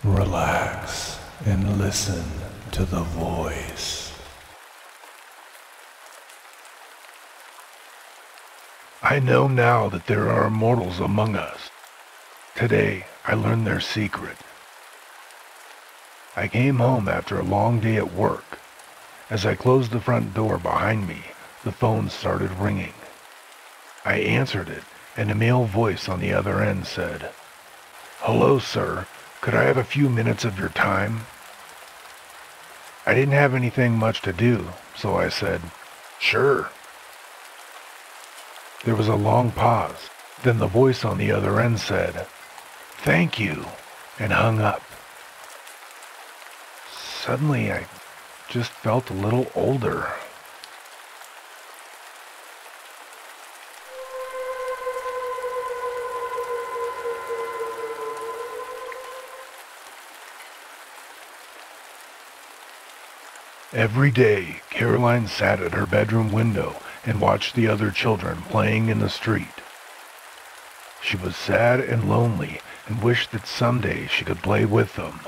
Relax and listen to the voice. I know now that there are immortals among us. Today, I learned their secret. I came home after a long day at work. As I closed the front door behind me, the phone started ringing. I answered it, and a male voice on the other end said, "Hello, sir. Could I have a few minutes of your time?" I didn't have anything much to do, so I said, "Sure." There was a long pause. Then the voice on the other end said, "Thank you," and hung up. Suddenly, I just felt a little older. Every day, Caroline sat at her bedroom window and watched the other children playing in the street. She was sad and lonely and wished that someday she could play with them.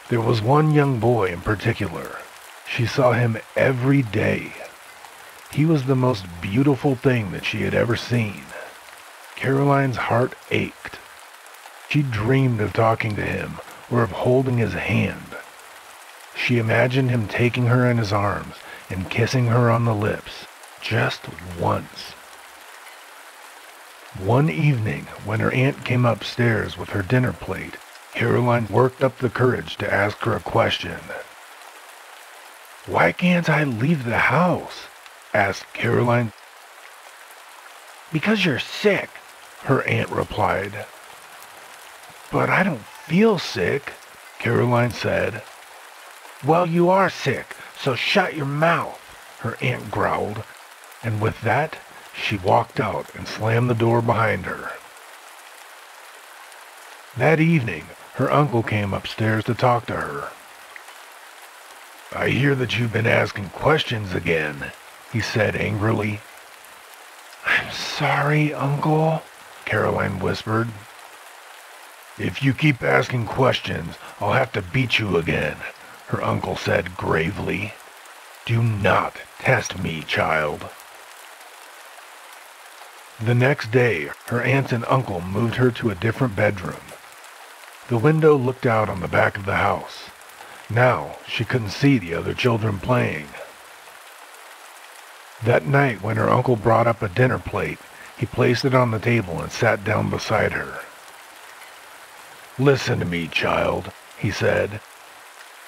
There was one young boy in particular. She saw him every day. He was the most beautiful thing that she had ever seen. Caroline's heart ached. She dreamed of talking to him or of holding his hand. She imagined him taking her in his arms and kissing her on the lips, just once. One evening, when her aunt came upstairs with her dinner plate, Caroline worked up the courage to ask her a question. "Why can't I leave the house?" asked Caroline. "Because you're sick," her aunt replied. "But I don't feel sick," Caroline said. "Well, you are sick, so shut your mouth," her aunt growled, and with that, she walked out and slammed the door behind her. That evening, her uncle came upstairs to talk to her. "I hear that you've been asking questions again," he said angrily. "I'm sorry, Uncle," Caroline whispered. "If you keep asking questions, I'll have to beat you again," her uncle said gravely. "Do not test me, child." The next day, her aunt and uncle moved her to a different bedroom. The window looked out on the back of the house. Now, she couldn't see the other children playing. That night, when her uncle brought up a dinner plate, he placed it on the table and sat down beside her. "Listen to me, child," he said.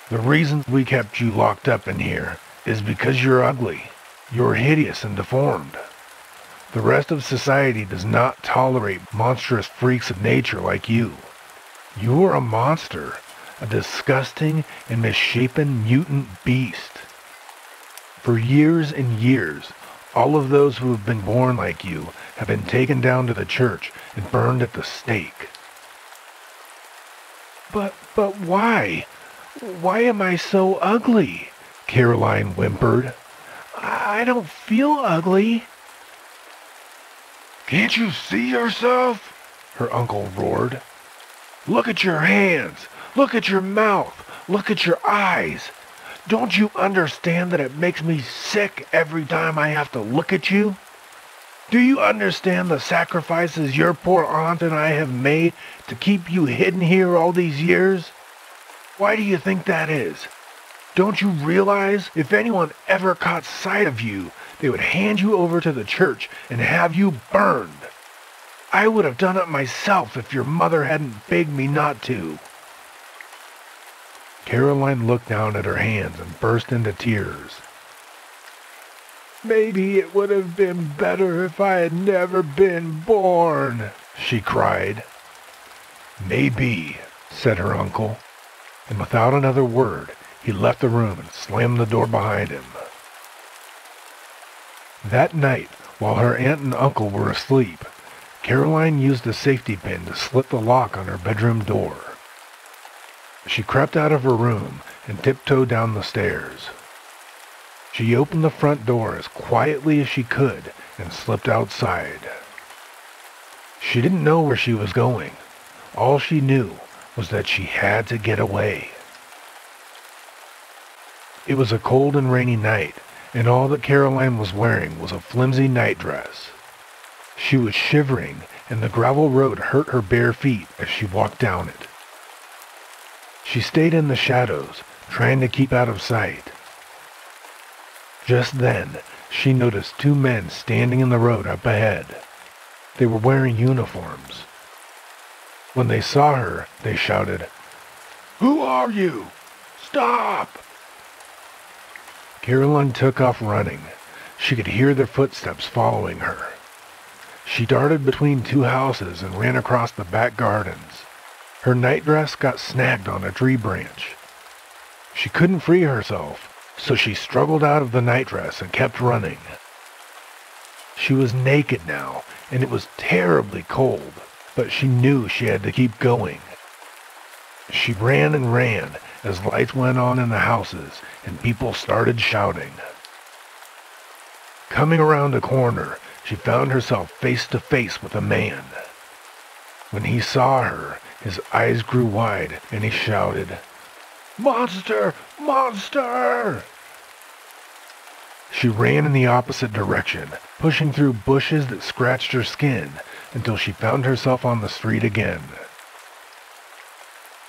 "The reason we kept you locked up in here is because you're ugly. You're hideous and deformed. The rest of society does not tolerate monstrous freaks of nature like you. You're a monster, a disgusting and misshapen mutant beast. For years and years, all of those who have been born like you have been taken down to the church and burned at the stake." But why? Why am I so ugly?" Caroline whimpered. I don't feel ugly." "Can't you see yourself?" her uncle roared. "Look at your hands. Look at your mouth. Look at your eyes. Don't you understand that it makes me sick every time I have to look at you? Do you understand the sacrifices your poor aunt and I have made to keep you hidden here all these years? Why do you think that is? Don't you realize if anyone ever caught sight of you, they would hand you over to the church and have you burned? I would have done it myself if your mother hadn't begged me not to." Caroline looked down at her hands and burst into tears. "Maybe it would have been better if I had never been born," she cried. "Maybe," said her uncle, and without another word, he left the room and slammed the door behind him. That night, while her aunt and uncle were asleep, Caroline used a safety pin to slip the lock on her bedroom door. She crept out of her room and tiptoed down the stairs. She opened the front door as quietly as she could and slipped outside. She didn't know where she was going. All she knew was that she had to get away. It was a cold and rainy night, and all that Caroline was wearing was a flimsy nightdress. She was shivering, and the gravel road hurt her bare feet as she walked down it. She stayed in the shadows, trying to keep out of sight. Just then, she noticed two men standing in the road up ahead. They were wearing uniforms. When they saw her, they shouted, "Who are you? Stop!" Caroline took off running. She could hear their footsteps following her. She darted between two houses and ran across the back gardens. Her nightdress got snagged on a tree branch. She couldn't free herself, so she struggled out of the nightdress and kept running. She was naked now, and it was terribly cold, but she knew she had to keep going. She ran and ran as lights went on in the houses and people started shouting. Coming around a corner, she found herself face to face with a man. When he saw her, his eyes grew wide and he shouted, "Monster! Monster!" She ran in the opposite direction, pushing through bushes that scratched her skin until she found herself on the street again.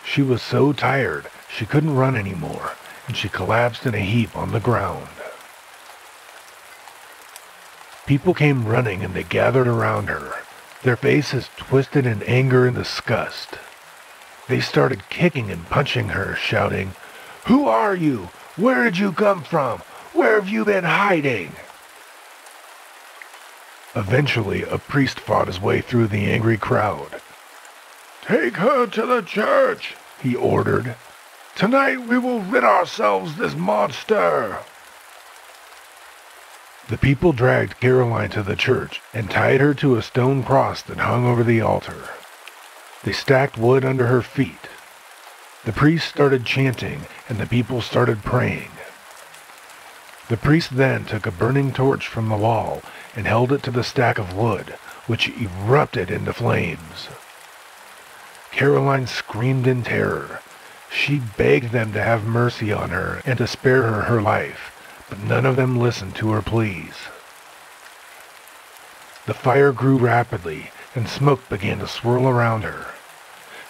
She was so tired she couldn't run anymore, and she collapsed in a heap on the ground. People came running and they gathered around her, their faces twisted in anger and disgust. They started kicking and punching her, shouting, "Who are you? Where did you come from? Where have you been hiding?" Eventually, a priest fought his way through the angry crowd. "Take her to the church," he ordered. "Tonight we will rid ourselves of this monster." The people dragged Caroline to the church and tied her to a stone cross that hung over the altar. They stacked wood under her feet. The priest started chanting and the people started praying. The priest then took a burning torch from the wall and held it to the stack of wood, which erupted into flames. Caroline screamed in terror. She begged them to have mercy on her and to spare her life, but none of them listened to her pleas. The fire grew rapidly, and smoke began to swirl around her.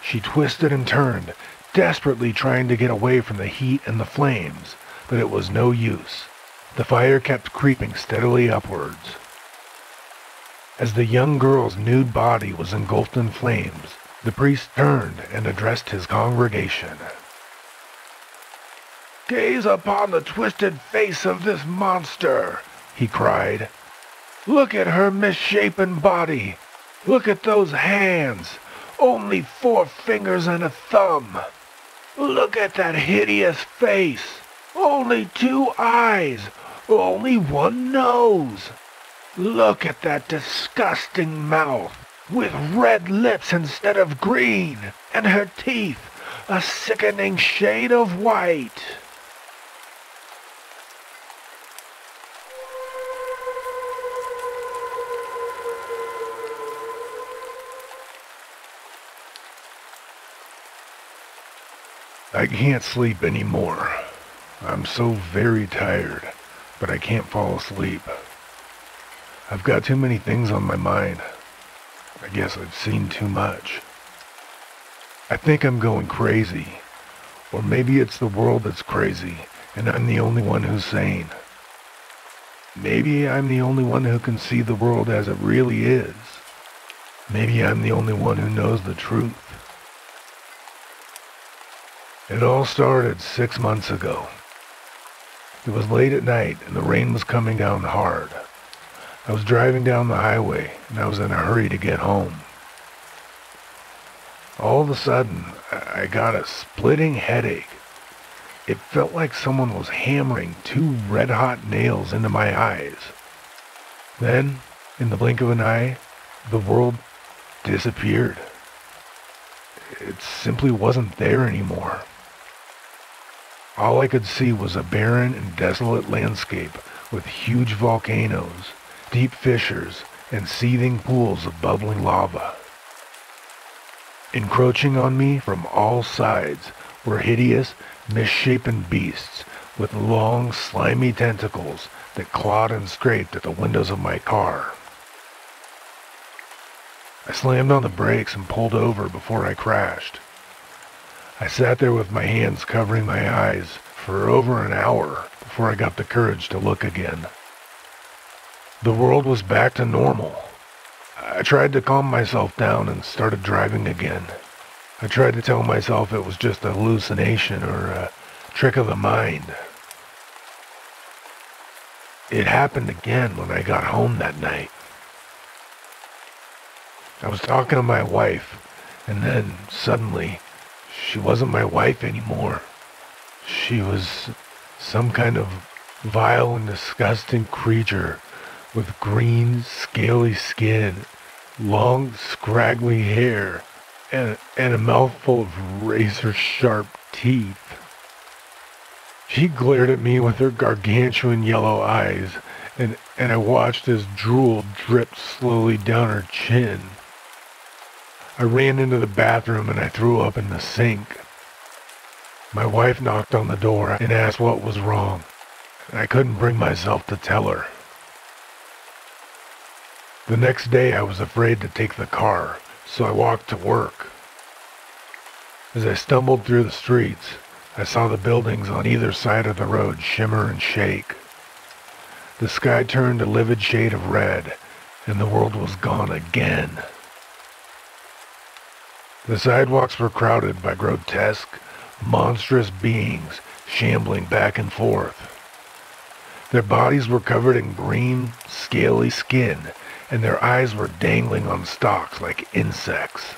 She twisted and turned, desperately trying to get away from the heat and the flames, but it was no use. The fire kept creeping steadily upwards. As the young girl's nude body was engulfed in flames, the priest turned and addressed his congregation. "Gaze upon the twisted face of this monster," he cried. "Look at her misshapen body. Look at those hands. Only 4 fingers and a thumb. Look at that hideous face. Only 2 eyes. Only 1 nose. Look at that disgusting mouth, with red lips instead of green, and her teeth, a sickening shade of white." I can't sleep anymore. I'm so very tired, but I can't fall asleep. I've got too many things on my mind. I guess I've seen too much. I think I'm going crazy. Or maybe it's the world that's crazy, and I'm the only one who's sane. Maybe I'm the only one who can see the world as it really is. Maybe I'm the only one who knows the truth. It all started 6 months ago. It was late at night and the rain was coming down hard. I was driving down the highway and I was in a hurry to get home. All of a sudden, I got a splitting headache. It felt like someone was hammering 2 red-hot nails into my eyes. Then, in the blink of an eye, the world disappeared. It simply wasn't there anymore. All I could see was a barren and desolate landscape with huge volcanoes, deep fissures, and seething pools of bubbling lava. Encroaching on me from all sides were hideous, misshapen beasts with long, slimy tentacles that clawed and scraped at the windows of my car. I slammed on the brakes and pulled over before I crashed. I sat there with my hands covering my eyes for over an hour before I got the courage to look again. The world was back to normal. I tried to calm myself down and started driving again. I tried to tell myself it was just a hallucination or a trick of the mind. It happened again when I got home that night. I was talking to my wife, and then, suddenly, she wasn't my wife anymore. She was some kind of vile and disgusting creature with green, scaly skin, long, scraggly hair, and a mouthful of razor-sharp teeth. She glared at me with her gargantuan yellow eyes, and I watched as drool dripped slowly down her chin. I ran into the bathroom and I threw up in the sink. My wife knocked on the door and asked what was wrong, and I couldn't bring myself to tell her. The next day I was afraid to take the car, so I walked to work. As I stumbled through the streets, I saw the buildings on either side of the road shimmer and shake. The sky turned a livid shade of red, and the world was gone again. The sidewalks were crowded by grotesque, monstrous beings shambling back and forth. Their bodies were covered in green, scaly skin, and their eyes were dangling on stalks like insects.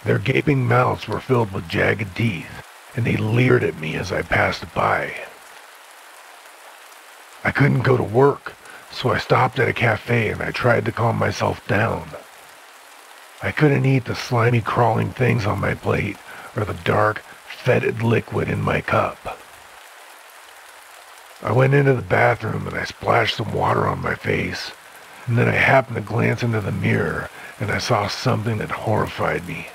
Their gaping mouths were filled with jagged teeth, and they leered at me as I passed by. I couldn't go to work, so I stopped at a cafe and I tried to calm myself down. I couldn't eat the slimy crawling things on my plate or the dark, fetid liquid in my cup. I went into the bathroom and I splashed some water on my face, and then I happened to glance into the mirror and I saw something that horrified me.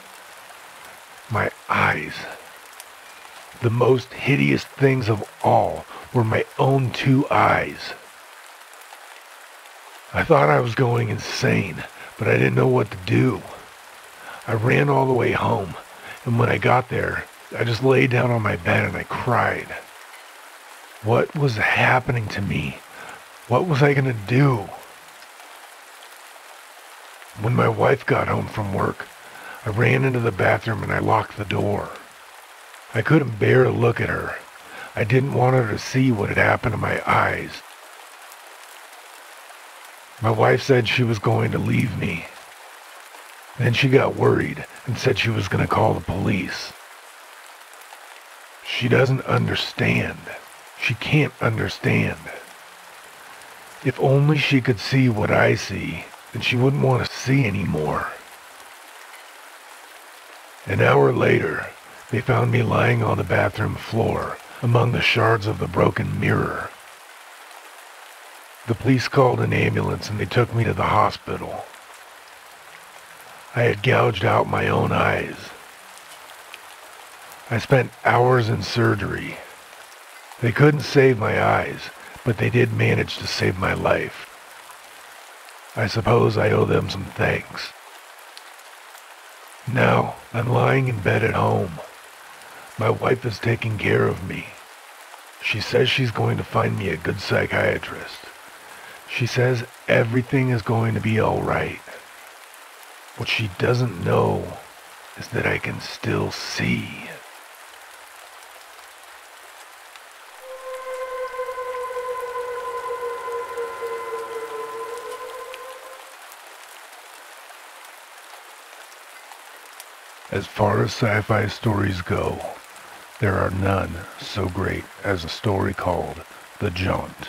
My eyes. The most hideous things of all were my own two eyes. I thought I was going insane, but I didn't know what to do. I ran all the way home, and when I got there, I just lay down on my bed and I cried. What was happening to me? What was I going to do? When my wife got home from work, I ran into the bathroom and I locked the door. I couldn't bear to look at her. I didn't want her to see what had happened to my eyes. My wife said she was going to leave me. Then she got worried and said she was going to call the police. She doesn't understand. She can't understand. If only she could see what I see, then she wouldn't want to see anymore. An hour later, they found me lying on the bathroom floor among the shards of the broken mirror. The police called an ambulance and they took me to the hospital. I had gouged out my own eyes. I spent hours in surgery. They couldn't save my eyes, but they did manage to save my life. I suppose I owe them some thanks. Now, I'm lying in bed at home. My wife is taking care of me. She says she's going to find me a good psychiatrist. She says everything is going to be all right. What she doesn't know is that I can still see. As far as sci-fi stories go, there are none so great as a story called The Jaunt.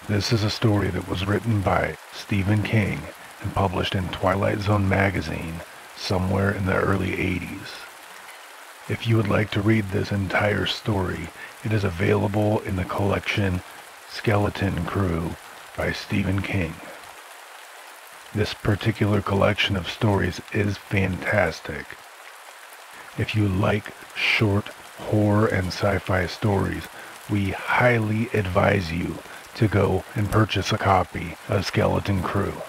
This is a story that was written by Stephen King and published in Twilight Zone magazine somewhere in the early 80s. If you would like to read this entire story, it is available in the collection Skeleton Crew by Stephen King. This particular collection of stories is fantastic. If you like short horror and sci-fi stories, we highly advise you to go and purchase a copy of Skeleton Crew.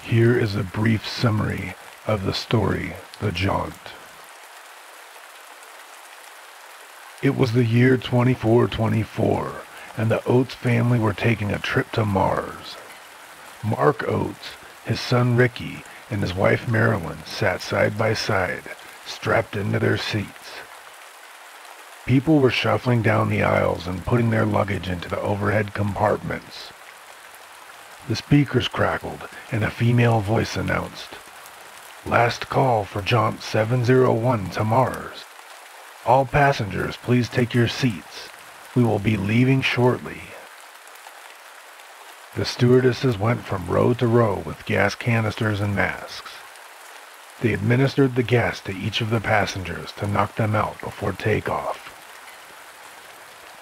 Here is a brief summary of the story, The Jaunt. It was the year 2424, and the Oates family were taking a trip to Mars. Mark Oates, his son Ricky, and his wife Marilyn sat side by side, strapped into their seats. People were shuffling down the aisles and putting their luggage into the overhead compartments. The speakers crackled, and a female voice announced, "Last call for Jaunt 701 to Mars. All passengers, please take your seats. We will be leaving shortly." The stewardesses went from row to row with gas canisters and masks. They administered the gas to each of the passengers to knock them out before takeoff.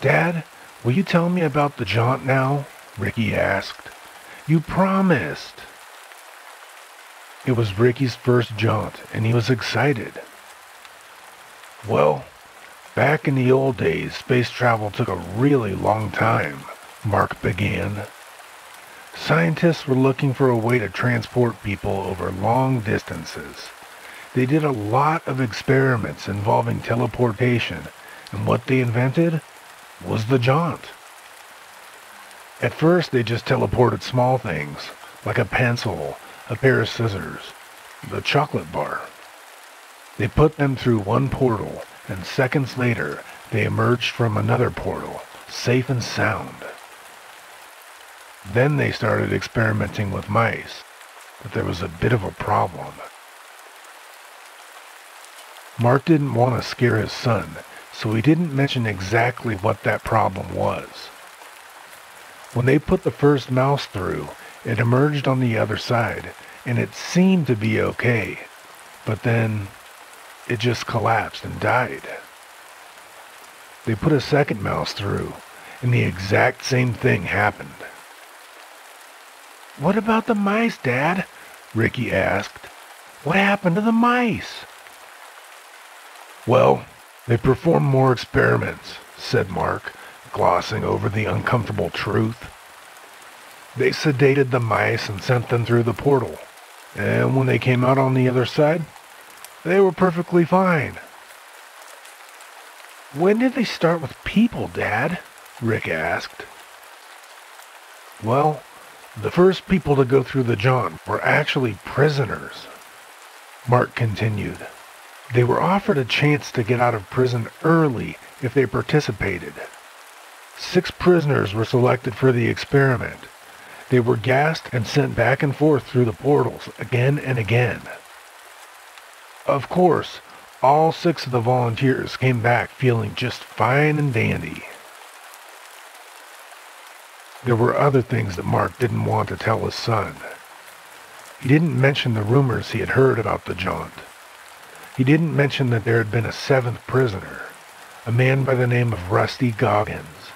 "Dad, will you tell me about the Jaunt now?" Ricky asked. "You promised." It was Ricky's first jaunt, and he was excited. "Well, back in the old days, space travel took a really long time," Mark began. "Scientists were looking for a way to transport people over long distances. They did a lot of experiments involving teleportation, and what they invented was the Jaunt. At first, they just teleported small things, like a pencil, a pair of scissors, the chocolate bar. They put them through one portal, and seconds later, they emerged from another portal, safe and sound. Then they started experimenting with mice, but there was a bit of a problem." Mark didn't want to scare his son, so he didn't mention exactly what that problem was. When they put the first mouse through, it emerged on the other side, and it seemed to be okay, but then it just collapsed and died. They put a second mouse through, and the exact same thing happened. "What about the mice, Dad?" Ricky asked. "What happened to the mice?" "Well, they performed more experiments," said Mark, glossing over the uncomfortable truth. "They sedated the mice and sent them through the portal, and when they came out on the other side, they were perfectly fine." "When did they start with people, Dad?" Rick asked. "Well, the first people to go through the Jaunt were actually prisoners," Mark continued. "They were offered a chance to get out of prison early if they participated. 6 prisoners were selected for the experiment. They were gassed and sent back and forth through the portals again and again. Of course, all 6 of the volunteers came back feeling just fine and dandy." There were other things that Mark didn't want to tell his son. He didn't mention the rumors he had heard about the Jaunt. He didn't mention that there had been a 7th prisoner, a man by the name of Rusty Goggins.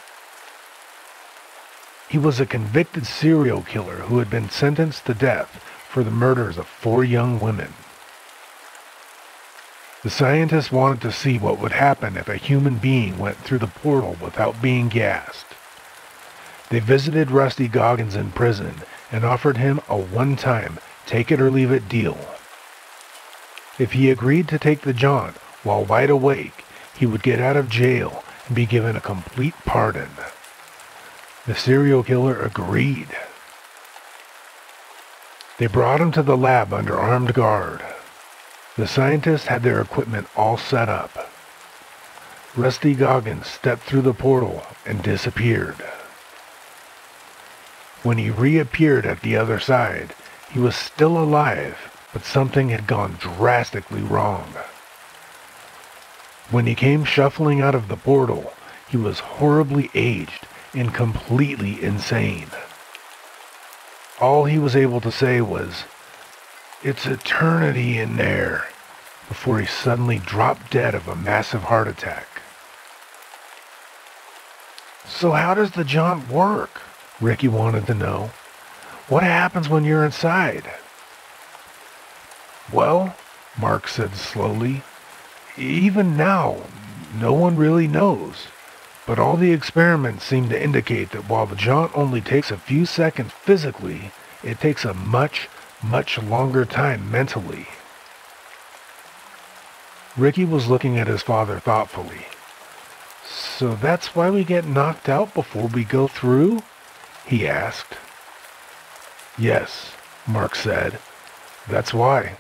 He was a convicted serial killer who had been sentenced to death for the murders of 4 young women. The scientists wanted to see what would happen if a human being went through the portal without being gassed. They visited Rusty Goggins in prison and offered him a one-time, take-it-or-leave-it deal. If he agreed to take the Jaunt while wide awake, he would get out of jail and be given a complete pardon. The serial killer agreed. They brought him to the lab under armed guard. The scientists had their equipment all set up. Rusty Goggins stepped through the portal and disappeared. When he reappeared at the other side, he was still alive, but something had gone drastically wrong. When he came shuffling out of the portal, he was horribly aged and completely insane. All he was able to say was, "It's eternity in there," before he suddenly dropped dead of a massive heart attack. "So how does the Jaunt work?" Ricky wanted to know. What happens when you're inside? Well, Mark said slowly, even now, no one really knows. But all the experiments seem to indicate that while the jaunt only takes a few seconds physically, it takes a much, much longer time mentally. Ricky was looking at his father thoughtfully. So that's why we get knocked out before we go through? He asked. Yes, Mark said. That's why.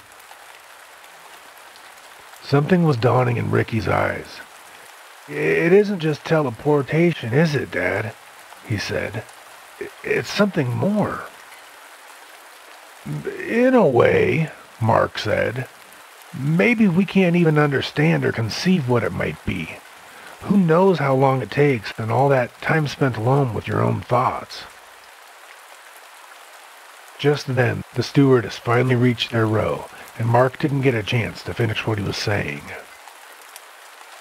Something was dawning in Ricky's eyes. It isn't just teleportation, is it, Dad? He said. It's something more. In a way, Mark said. Maybe we can't even understand or conceive what it might be. Who knows how long it takes and all that time spent alone with your own thoughts. Just then, the stewardess finally reached their row, and Mark didn't get a chance to finish what he was saying.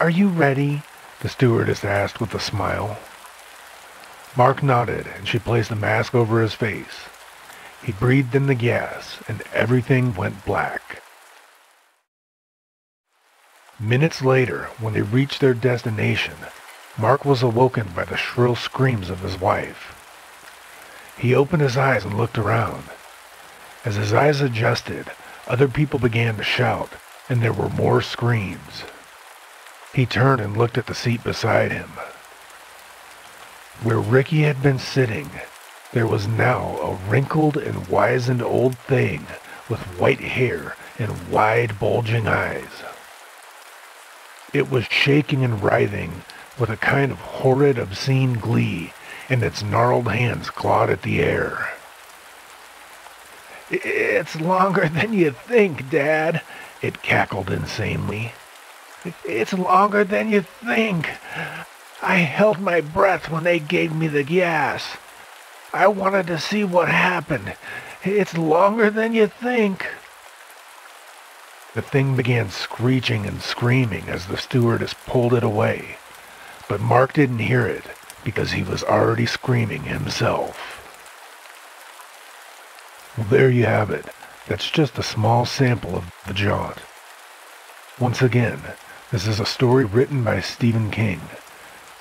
Are you ready? The stewardess asked with a smile. Mark nodded, and she placed the mask over his face. He breathed in the gas, and everything went black. Minutes later, when they reached their destination, Mark was awoken by the shrill screams of his wife. He opened his eyes and looked around. As his eyes adjusted, other people began to shout, and there were more screams. He turned and looked at the seat beside him. Where Ricky had been sitting, there was now a wrinkled and wizened old thing with white hair and wide, bulging eyes. It was shaking and writhing with a kind of horrid, obscene glee, and its gnarled hands clawed at the air. It's longer than you think, Dad, it cackled insanely. It's longer than you think. I held my breath when they gave me the gas. I wanted to see what happened. It's longer than you think. The thing began screeching and screaming as the stewardess pulled it away, but Mark didn't hear it because he was already screaming himself. Well, there you have it. That's just a small sample of the Jaunt. Once again, this is a story written by Stephen King.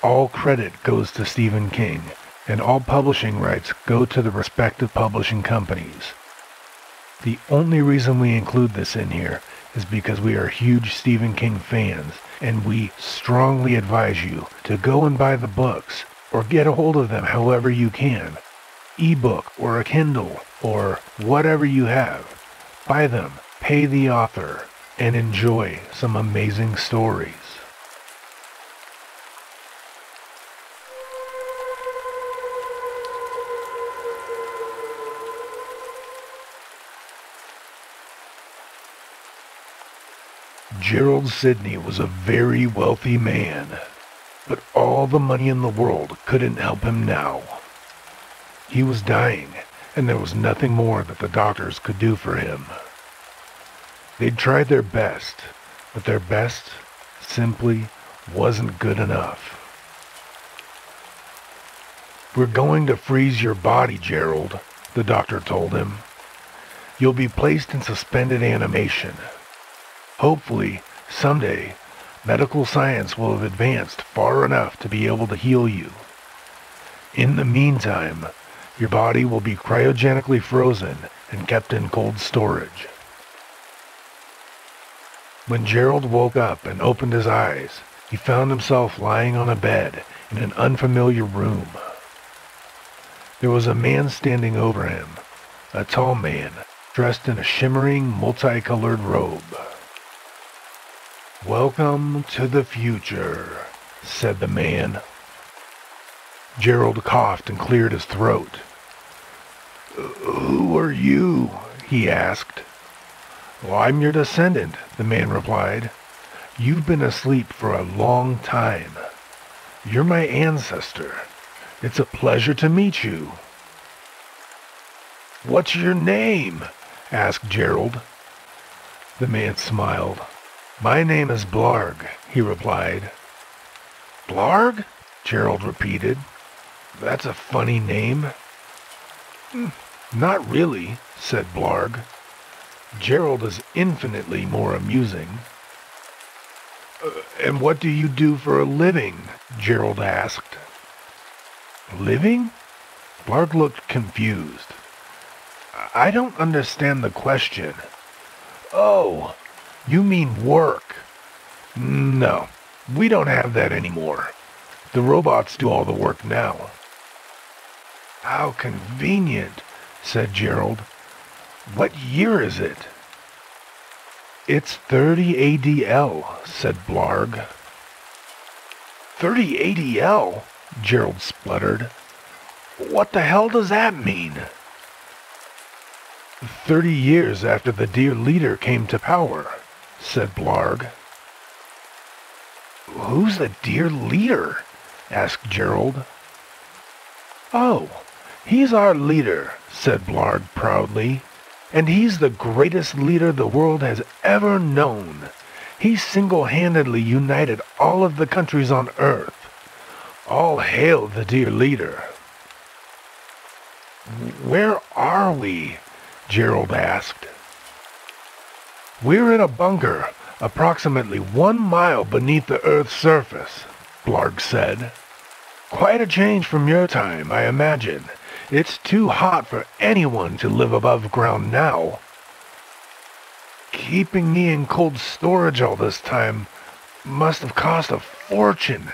All credit goes to Stephen King, and all publishing rights go to the respective publishing companies. The only reason we include this in here is because we are huge Stephen King fans, and we strongly advise you to go and buy the books, or get a hold of them however you can. Ebook or a Kindle, or whatever you have. Buy them, pay the author, and enjoy some amazing stories. Gerald Sidney was a very wealthy man, but all the money in the world couldn't help him now. He was dying, and there was nothing more that the doctors could do for him. They'd tried their best, but their best simply wasn't good enough. We're going to freeze your body, Gerald, the doctor told him. You'll be placed in suspended animation. Hopefully, someday, medical science will have advanced far enough to be able to heal you. In the meantime, your body will be cryogenically frozen and kept in cold storage. When Gerald woke up and opened his eyes, he found himself lying on a bed in an unfamiliar room. There was a man standing over him, a tall man, dressed in a shimmering, multicolored robe. "Welcome to the future," said the man. Gerald coughed and cleared his throat. "Who are you?" he asked. "Well, I'm your descendant," the man replied. "You've been asleep for a long time. You're my ancestor. It's a pleasure to meet you." "What's your name?" asked Gerald. The man smiled. "My name is Blarg," he replied. "Blarg?" Gerald repeated. "That's a funny name." Not really, said Blarg. Gerald is infinitely more amusing. And what do you do for a living? Gerald asked. Living? Blarg looked confused. I don't understand the question. Oh, you mean work. No, we don't have that anymore. The robots do all the work now. How convenient, said Gerald. What year is it? It's 30 ADL, said Blarg. 30 ADL? Gerald spluttered. What the hell does that mean? 30 years after the dear leader came to power, said Blarg. Who's the dear leader? Asked Gerald. Oh, he's our leader, said Blarg proudly. And he's the greatest leader the world has ever known. He single-handedly united all of the countries on Earth. All hail the dear leader. Where are we? Gerald asked. We're in a bunker, approximately 1 mile beneath the Earth's surface, Blarg said. Quite a change from your time, I imagine. It's too hot for anyone to live above ground now. Keeping me in cold storage all this time must have cost a fortune,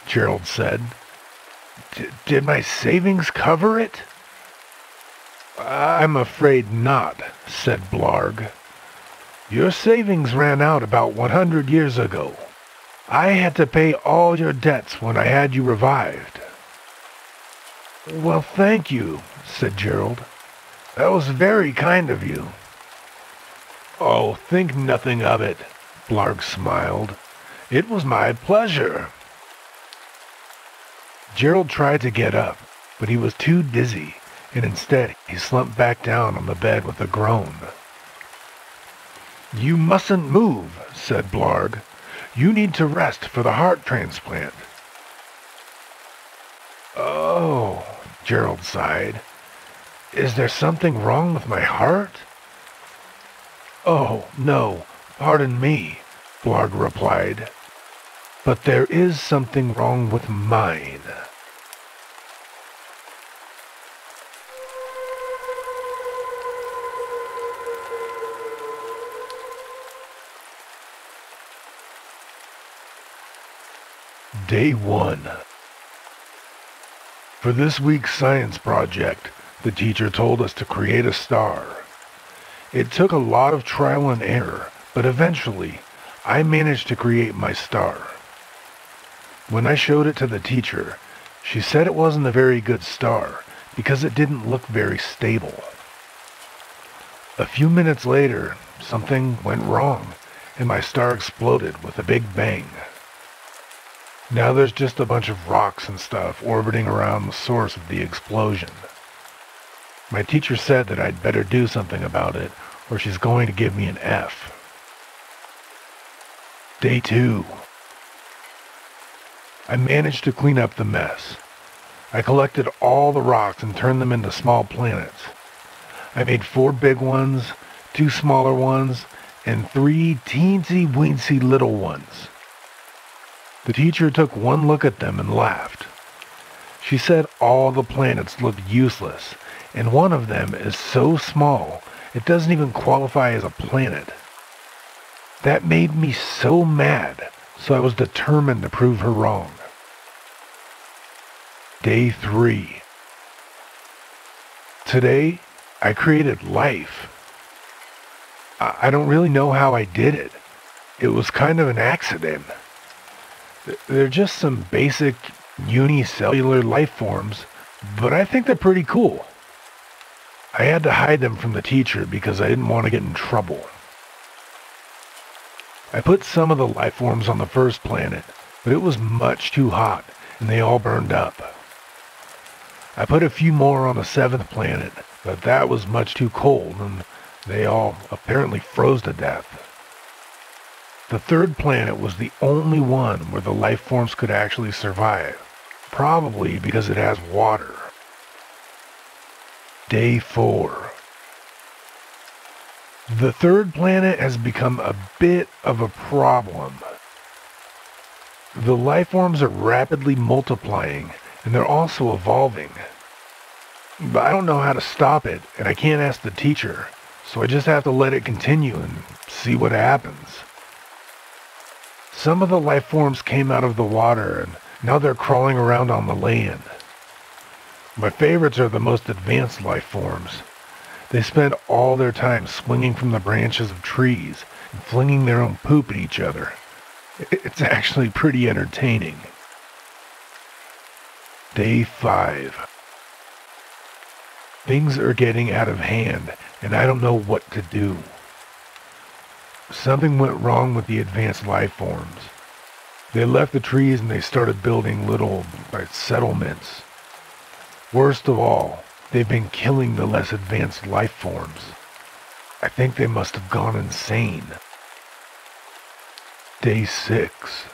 Gerald said. Did my savings cover it? I'm afraid not, said Blarg. Your savings ran out about 100 years ago. I had to pay all your debts when I had you revived. Well, thank you, said Gerald. That was very kind of you. Oh, think nothing of it, Blarg smiled. It was my pleasure. Gerald tried to get up, but he was too dizzy, and instead he slumped back down on the bed with a groan. You mustn't move, said Blarg. You need to rest for the heart transplant. Oh, Gerald sighed. Is there something wrong with my heart? Oh, no, pardon me, Blarg replied. But there is something wrong with mine. Day 1. For this week's science project, the teacher told us to create a star. It took a lot of trial and error, but eventually, I managed to create my star. When I showed it to the teacher, she said it wasn't a very good star because it didn't look very stable. A few minutes later, something went wrong, and my star exploded with a big bang. Now there's just a bunch of rocks and stuff orbiting around the source of the explosion. My teacher said that I'd better do something about it, or she's going to give me an F. Day 2. I managed to clean up the mess. I collected all the rocks and turned them into small planets. I made 4 big ones, 2 smaller ones, and 3 teensy-weensy little ones. The teacher took one look at them and laughed. She said all the planets looked useless, and one of them is so small it doesn't even qualify as a planet. That made me so mad, so I was determined to prove her wrong. Day 3. Today, I created life. I don't really know how I did it. It was kind of an accident. They're just some basic unicellular life forms, but I think they're pretty cool. I had to hide them from the teacher because I didn't want to get in trouble. I put some of the life forms on the first planet, but it was much too hot, and they all burned up. I put a few more on the 7th planet, but that was much too cold, and they all apparently froze to death. The 3rd planet was the only one where the life forms could actually survive, probably because it has water. Day 4. The third planet has become a bit of a problem. The life forms are rapidly multiplying, and they're also evolving. But I don't know how to stop it, and I can't ask the teacher, so I just have to let it continue and see what happens. Some of the life forms came out of the water, and now they're crawling around on the land. My favorites are the most advanced life forms. They spend all their time swinging from the branches of trees and flinging their own poop at each other. It's actually pretty entertaining. Day 5. Things are getting out of hand, and I don't know what to do. Something went wrong with the advanced life forms. They left the trees and they started building little settlements. Worst of all, they've been killing the less advanced life forms. I think they must have gone insane. Day 6.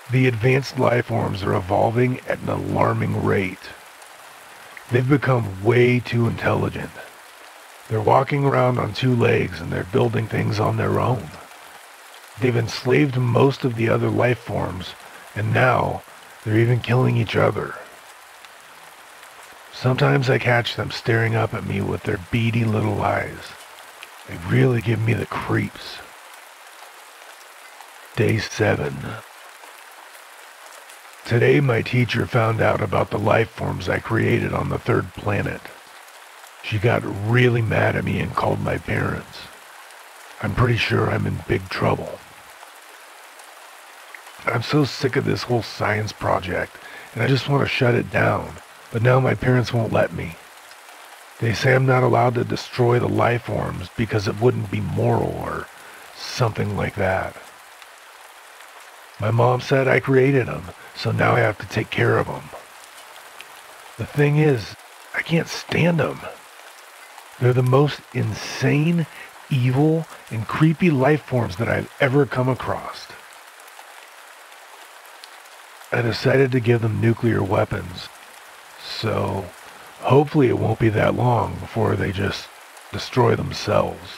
The advanced life forms are evolving at an alarming rate. They've become way too intelligent. They're walking around on 2 legs and they're building things on their own. They've enslaved most of the other life forms, and now they're even killing each other. Sometimes I catch them staring up at me with their beady little eyes. They really give me the creeps. Day 7. Today my teacher found out about the life forms I created on the third planet. She got really mad at me and called my parents. I'm pretty sure I'm in big trouble. I'm so sick of this whole science project, and I just want to shut it down. But now my parents won't let me. They say I'm not allowed to destroy the life forms because it wouldn't be moral or something like that. My mom said I created them, so now I have to take care of them. The thing is, I can't stand them. They're the most insane, evil, and creepy life forms that I've ever come across. I decided to give them nuclear weapons. So, hopefully it won't be that long before they just destroy themselves.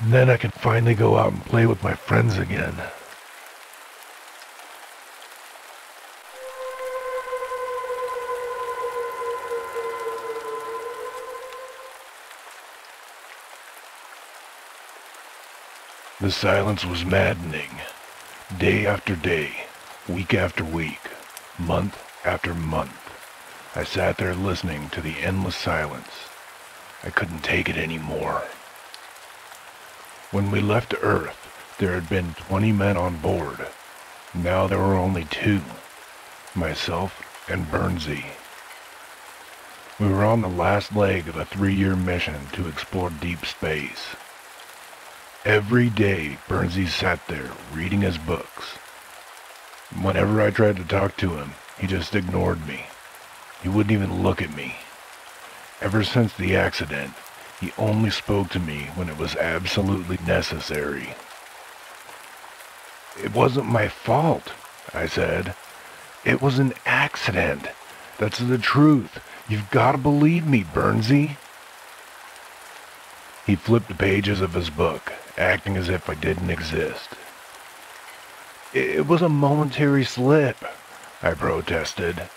And then I can finally go out and play with my friends again. The silence was maddening. Day after day, week after week, month after month. I sat there listening to the endless silence. I couldn't take it anymore. When we left Earth, there had been 20 men on board. Now there were only 2, myself and Bernsey. We were on the last leg of a 3-year mission to explore deep space. Every day, Bernsey sat there reading his books. Whenever I tried to talk to him, he just ignored me. He wouldn't even look at me. Ever since the accident, he only spoke to me when it was absolutely necessary. It wasn't my fault, I said. It was an accident. That's the truth. You've got to believe me, Bernsey. He flipped the pages of his book, acting as if I didn't exist. It was a momentary slip, I protested.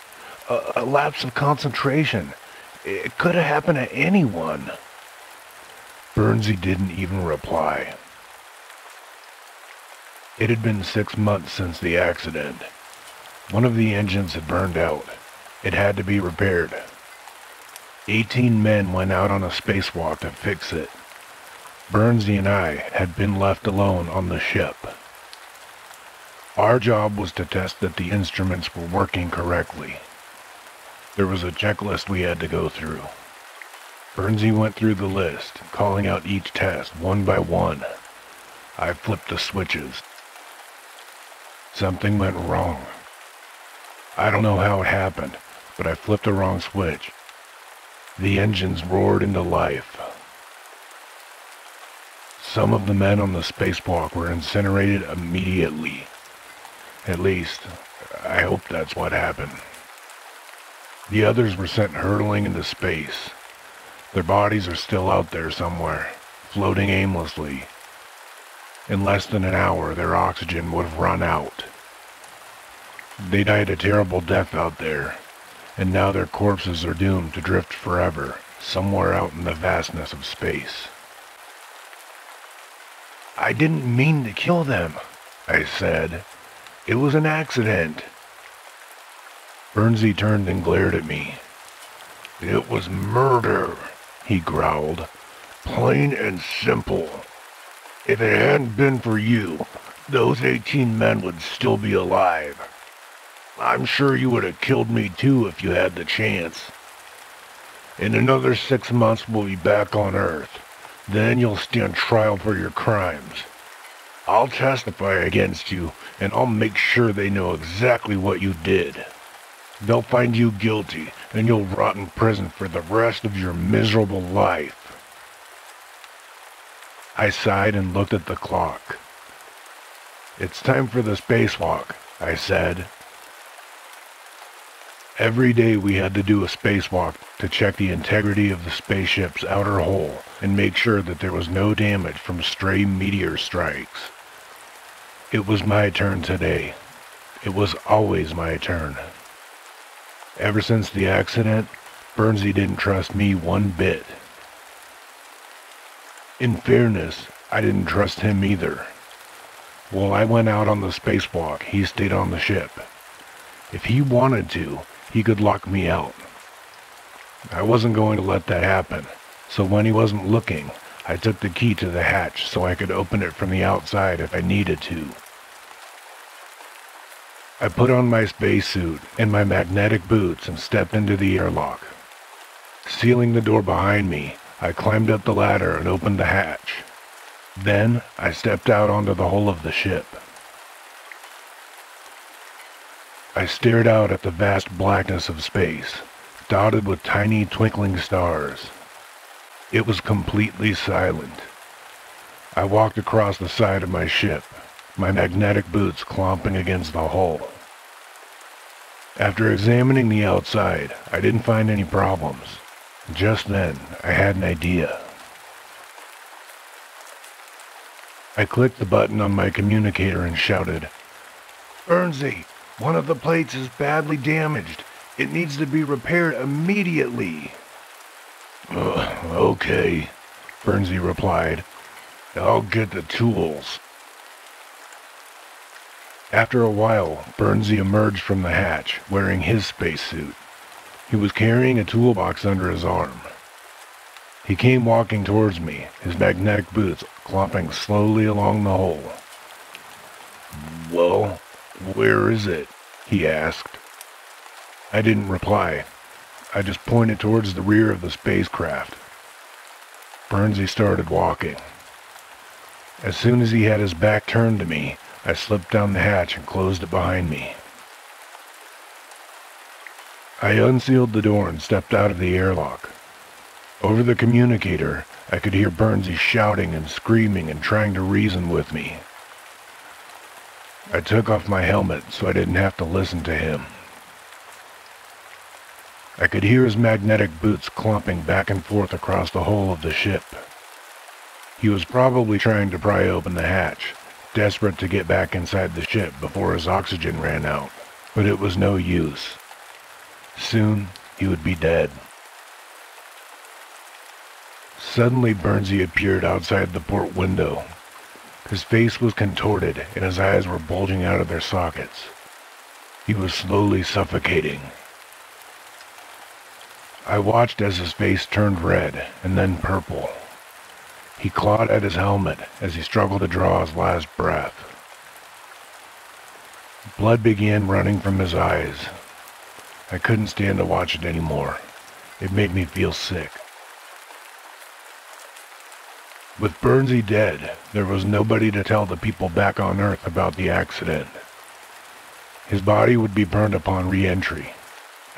A lapse of concentration. It could have happened to anyone. Bernsey didn't even reply. It had been 6 months since the accident. One of the engines had burned out. It had to be repaired. 18 men went out on a spacewalk to fix it. Bernsey and I had been left alone on the ship. Our job was to test that the instruments were working correctly. There was a checklist we had to go through. Bernsey went through the list, calling out each test one by one. I flipped the switches. Something went wrong. I don't know how it happened, but I flipped the wrong switch. The engines roared into life. Some of the men on the spacewalk were incinerated immediately. At least, I hope that's what happened. The others were sent hurtling into space. Their bodies are still out there somewhere, floating aimlessly. In less than an hour, their oxygen would have run out. They died a terrible death out there, and now their corpses are doomed to drift forever, somewhere out in the vastness of space. "I didn't mean to kill them," I said. "It was an accident." Bernsey turned and glared at me. "It was murder," he growled. "Plain and simple. If it hadn't been for you, those 18 men would still be alive. I'm sure you would have killed me too if you had the chance. In another 6 months we'll be back on Earth. Then you'll stand trial for your crimes. I'll testify against you, and I'll make sure they know exactly what you did. They'll find you guilty, and you'll rot in prison for the rest of your miserable life." I sighed and looked at the clock. "It's time for the spacewalk," I said. Every day we had to do a spacewalk to check the integrity of the spaceship's outer hull and make sure that there was no damage from stray meteor strikes. It was my turn today. It was always my turn. Ever since the accident, Bernsey didn't trust me one bit. In fairness, I didn't trust him either. While I went out on the spacewalk, he stayed on the ship. If he wanted to, he could lock me out. I wasn't going to let that happen, so when he wasn't looking, I took the key to the hatch so I could open it from the outside if I needed to. I put on my spacesuit and my magnetic boots and stepped into the airlock. Sealing the door behind me, I climbed up the ladder and opened the hatch. Then, I stepped out onto the hull of the ship. I stared out at the vast blackness of space, dotted with tiny twinkling stars. It was completely silent. I walked across the side of my ship, my magnetic boots clomping against the hull. After examining the outside, I didn't find any problems. Just then, I had an idea. I clicked the button on my communicator and shouted, "Bernsey, one of the plates is badly damaged. It needs to be repaired immediately." "Okay," Bernsey replied. "I'll get the tools." After a while, Bernsey emerged from the hatch, wearing his spacesuit. He was carrying a toolbox under his arm. He came walking towards me, his magnetic boots clomping slowly along the hull. "Well, where is it?" he asked. I didn't reply. I just pointed towards the rear of the spacecraft. Bernsey started walking. As soon as he had his back turned to me, I slipped down the hatch and closed it behind me. I unsealed the door and stepped out of the airlock. Over the communicator, I could hear Bernsey shouting and screaming and trying to reason with me. I took off my helmet so I didn't have to listen to him. I could hear his magnetic boots clomping back and forth across the hull of the ship. He was probably trying to pry open the hatch, desperate to get back inside the ship before his oxygen ran out, but it was no use. Soon, he would be dead. Suddenly, Bernsey appeared outside the port window. His face was contorted, and his eyes were bulging out of their sockets. He was slowly suffocating. I watched as his face turned red, and then purple. He clawed at his helmet as he struggled to draw his last breath. Blood began running from his eyes. I couldn't stand to watch it anymore. It made me feel sick. With Bernsey dead, there was nobody to tell the people back on Earth about the accident. His body would be burned upon re-entry.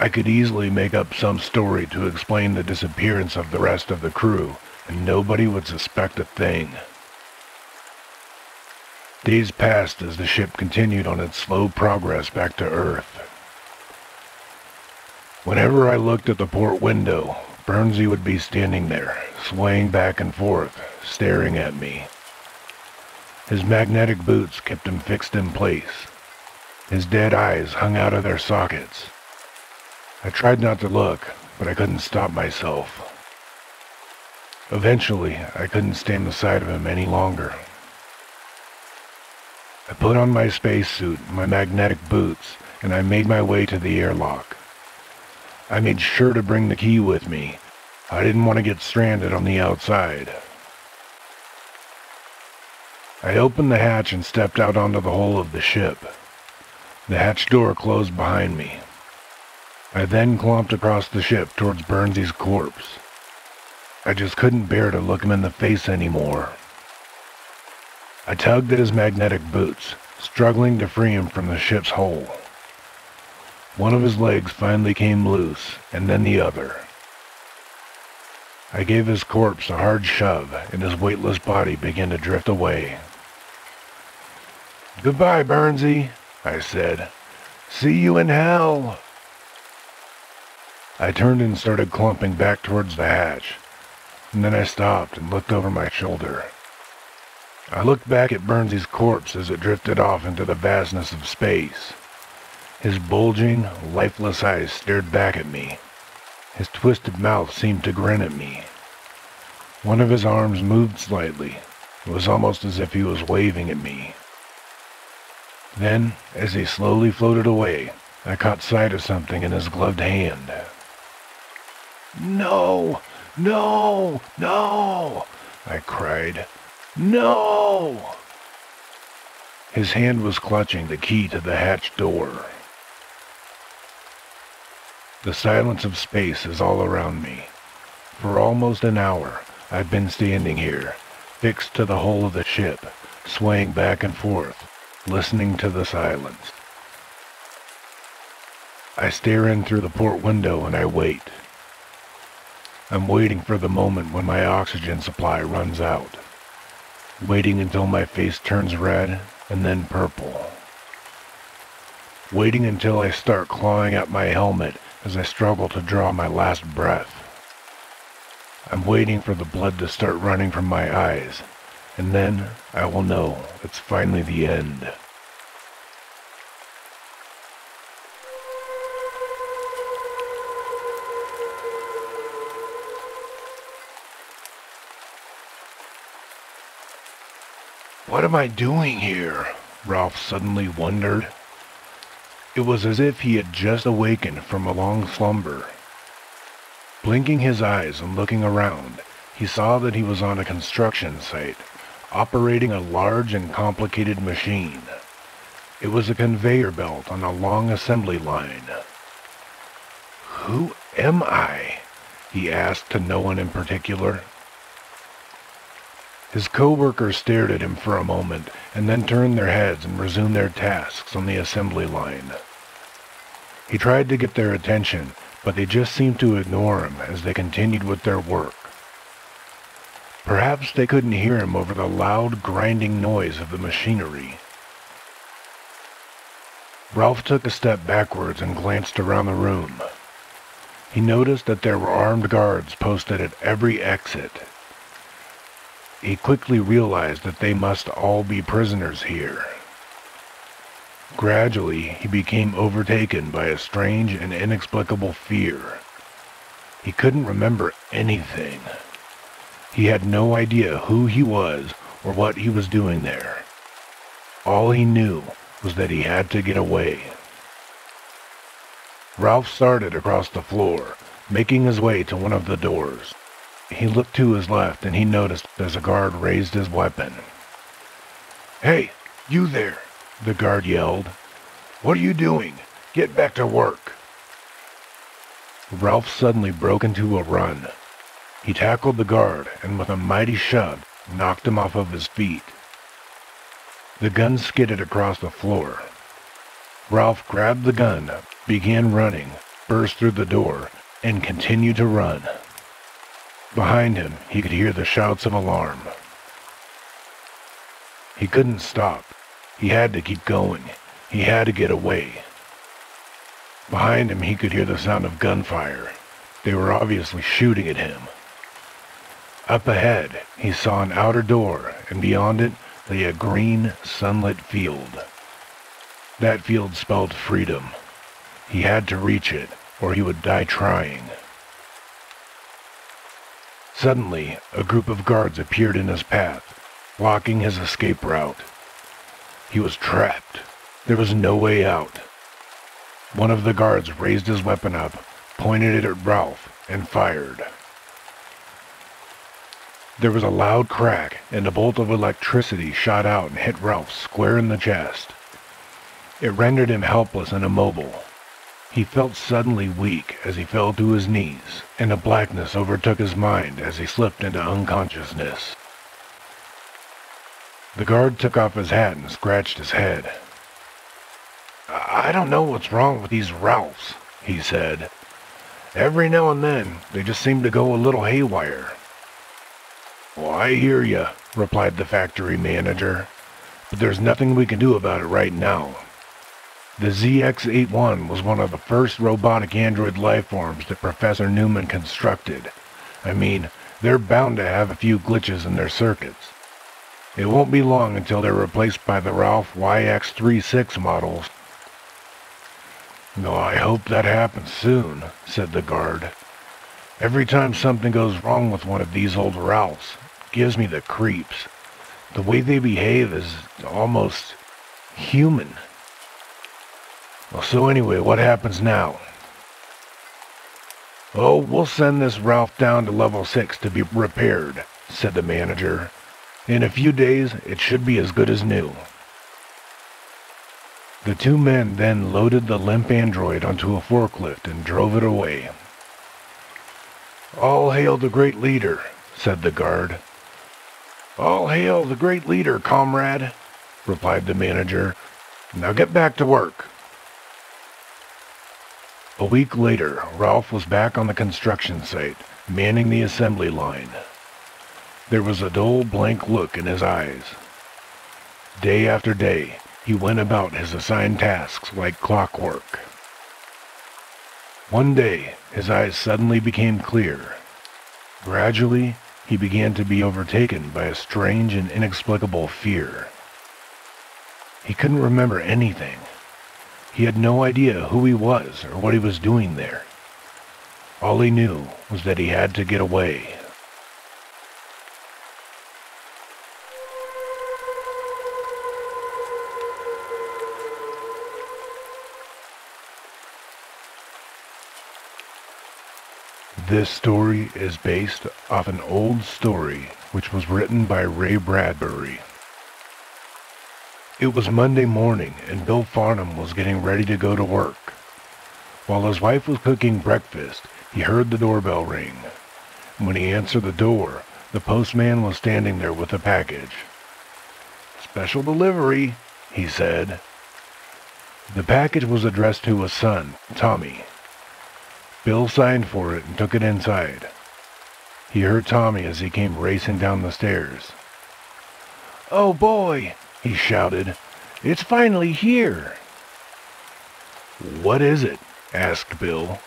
I could easily make up some story to explain the disappearance of the rest of the crew, and nobody would suspect a thing. Days passed as the ship continued on its slow progress back to Earth. Whenever I looked at the port window, Bernsey would be standing there, swaying back and forth, staring at me. His magnetic boots kept him fixed in place. His dead eyes hung out of their sockets. I tried not to look, but I couldn't stop myself. Eventually, I couldn't stand the sight of him any longer. I put on my spacesuit, my magnetic boots, and I made my way to the airlock. I made sure to bring the key with me. I didn't want to get stranded on the outside. I opened the hatch and stepped out onto the hull of the ship. The hatch door closed behind me. I then clomped across the ship towards Bernsey's corpse. I just couldn't bear to look him in the face anymore. I tugged at his magnetic boots, struggling to free him from the ship's hull. One of his legs finally came loose, and then the other. I gave his corpse a hard shove, and his weightless body began to drift away. "Goodbye, Bernsey," I said. "See you in hell." I turned and started clumping back towards the hatch, and then I stopped and looked over my shoulder. I looked back at Bernsey's corpse as it drifted off into the vastness of space. His bulging, lifeless eyes stared back at me. His twisted mouth seemed to grin at me. One of his arms moved slightly. It was almost as if he was waving at me. Then, as he slowly floated away, I caught sight of something in his gloved hand. "No! No! No!" I cried. "No!" His hand was clutching the key to the hatch door. The silence of space is all around me. For almost an hour, I've been standing here, fixed to the hull of the ship, swaying back and forth, listening to the silence. I stare in through the port window and I wait. I'm waiting for the moment when my oxygen supply runs out. Waiting until my face turns red and then purple. Waiting until I start clawing at my helmet as I struggle to draw my last breath. I'm waiting for the blood to start running from my eyes, and then I will know it's finally the end. "What am I doing here?" Ralph suddenly wondered. It was as if he had just awakened from a long slumber. Blinking his eyes and looking around, he saw that he was on a construction site, operating a large and complicated machine. It was a conveyor belt on a long assembly line. "Who am I?" he asked to no one in particular. His co-workers stared at him for a moment and then turned their heads and resumed their tasks on the assembly line. He tried to get their attention, but they just seemed to ignore him as they continued with their work. Perhaps they couldn't hear him over the loud, grinding noise of the machinery. Ralph took a step backwards and glanced around the room. He noticed that there were armed guards posted at every exit. He quickly realized that they must all be prisoners here. Gradually, he became overtaken by a strange and inexplicable fear. He couldn't remember anything. He had no idea who he was or what he was doing there. All he knew was that he had to get away. Ralph started across the floor, making his way to one of the doors. He looked to his left and he noticed as a guard raised his weapon. "Hey, you there!" the guard yelled. "What are you doing? Get back to work!" Ralph suddenly broke into a run. He tackled the guard and with a mighty shove knocked him off of his feet. The gun skidded across the floor. Ralph grabbed the gun, began running, burst through the door, and continued to run. Behind him, he could hear the shouts of alarm. He couldn't stop. He had to keep going. He had to get away. Behind him, he could hear the sound of gunfire. They were obviously shooting at him. Up ahead, he saw an outer door, and beyond it lay a green, sunlit field. That field spelled freedom. He had to reach it, or he would die trying. Suddenly, a group of guards appeared in his path, blocking his escape route. He was trapped. There was no way out. One of the guards raised his weapon up, pointed it at Ralph, and fired. There was a loud crack, and a bolt of electricity shot out and hit Ralph square in the chest. It rendered him helpless and immobile. He felt suddenly weak as he fell to his knees, and a blackness overtook his mind as he slipped into unconsciousness. The guard took off his hat and scratched his head. "I don't know what's wrong with these Ralphs," he said. "Every now and then, they just seem to go a little haywire." "Well, I hear ya," replied the factory manager, "but there's nothing we can do about it right now. The ZX-81 was one of the first robotic android lifeforms that Professor Newman constructed. I mean, they're bound to have a few glitches in their circuits. It won't be long until they're replaced by the Ralph YX-36 models." "No, I hope that happens soon," said the guard. "Every time something goes wrong with one of these old Ralphs, it gives me the creeps. The way they behave is almost human." "Well, so anyway, what happens now?" "Oh, we'll send this Ralph down to level 6 to be repaired," said the manager. "In a few days, it should be as good as new." The two men then loaded the limp android onto a forklift and drove it away. "All hail the great leader," said the guard. "All hail the great leader, comrade," replied the manager. "Now get back to work." A week later, Ralph was back on the construction site, manning the assembly line. There was a dull, blank look in his eyes. Day after day, he went about his assigned tasks like clockwork. One day, his eyes suddenly became clear. Gradually, he began to be overtaken by a strange and inexplicable fear. He couldn't remember anything. He had no idea who he was or what he was doing there. All he knew was that he had to get away. This story is based off an old story which was written by Ray Bradbury. It was Monday morning, and Bill Farnham was getting ready to go to work. While his wife was cooking breakfast, he heard the doorbell ring. When he answered the door, the postman was standing there with a package. "Special delivery," he said. The package was addressed to his son, Tommy. Bill signed for it and took it inside. He heard Tommy as he came racing down the stairs. "Oh boy!" he shouted. "It's finally here!" "What is it?" asked Bill.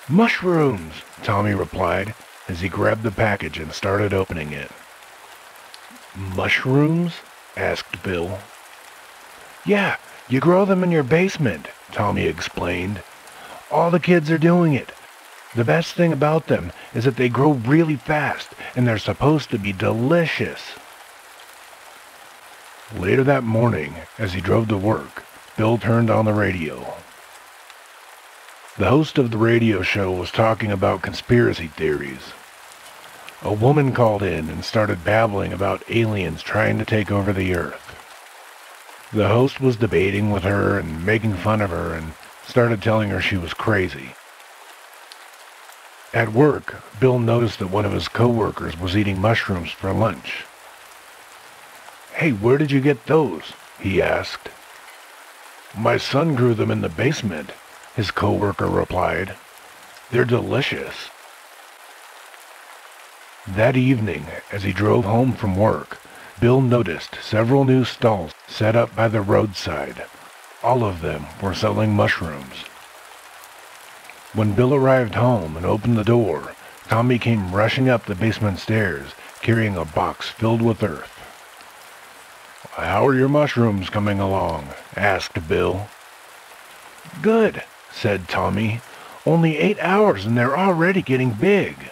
"Mushrooms," Tommy replied as he grabbed the package and started opening it. "Mushrooms?" asked Bill. "Yeah, you grow them in your basement," Tommy explained. "All the kids are doing it. The best thing about them is that they grow really fast, and they're supposed to be delicious." Later that morning, as he drove to work, Bill turned on the radio. The host of the radio show was talking about conspiracy theories. A woman called in and started babbling about aliens trying to take over the Earth. The host was debating with her and making fun of her and started telling her she was crazy. At work, Bill noticed that one of his coworkers was eating mushrooms for lunch. "Hey, where did you get those?" he asked. "My son grew them in the basement," his coworker replied. "They're delicious." That evening, as he drove home from work, Bill noticed several new stalls set up by the roadside. All of them were selling mushrooms. When Bill arrived home and opened the door, Tommy came rushing up the basement stairs, carrying a box filled with earth. "How are your mushrooms coming along?" asked Bill. "Good," said Tommy. "Only 8 hours and they're already getting big."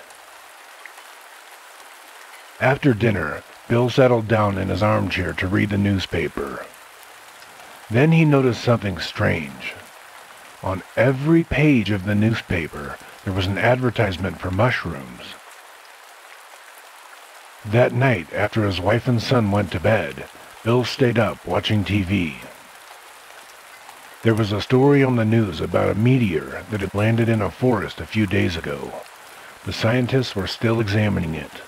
After dinner, Bill settled down in his armchair to read the newspaper. Then he noticed something strange. On every page of the newspaper, there was an advertisement for mushrooms. That night, after his wife and son went to bed, Bill stayed up watching TV. There was a story on the news about a meteor that had landed in a forest a few days ago. The scientists were still examining it.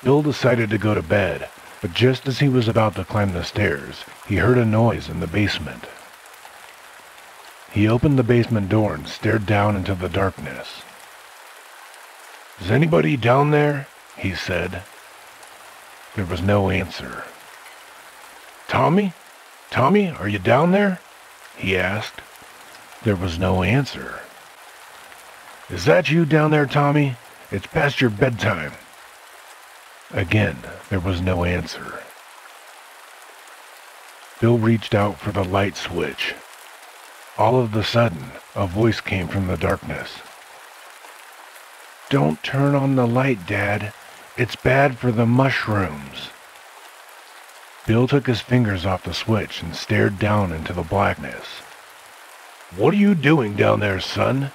Bill decided to go to bed, but just as he was about to climb the stairs, he heard a noise in the basement. He opened the basement door and stared down into the darkness. "Is anybody down there?" he said. There was no answer. "Tommy? Tommy, are you down there?" he asked. There was no answer. "Is that you down there, Tommy? It's past your bedtime." Again, there was no answer. Bill reached out for the light switch. All of a sudden, a voice came from the darkness. "Don't turn on the light, Dad. It's bad for the mushrooms." Bill took his fingers off the switch and stared down into the blackness. "What are you doing down there, son?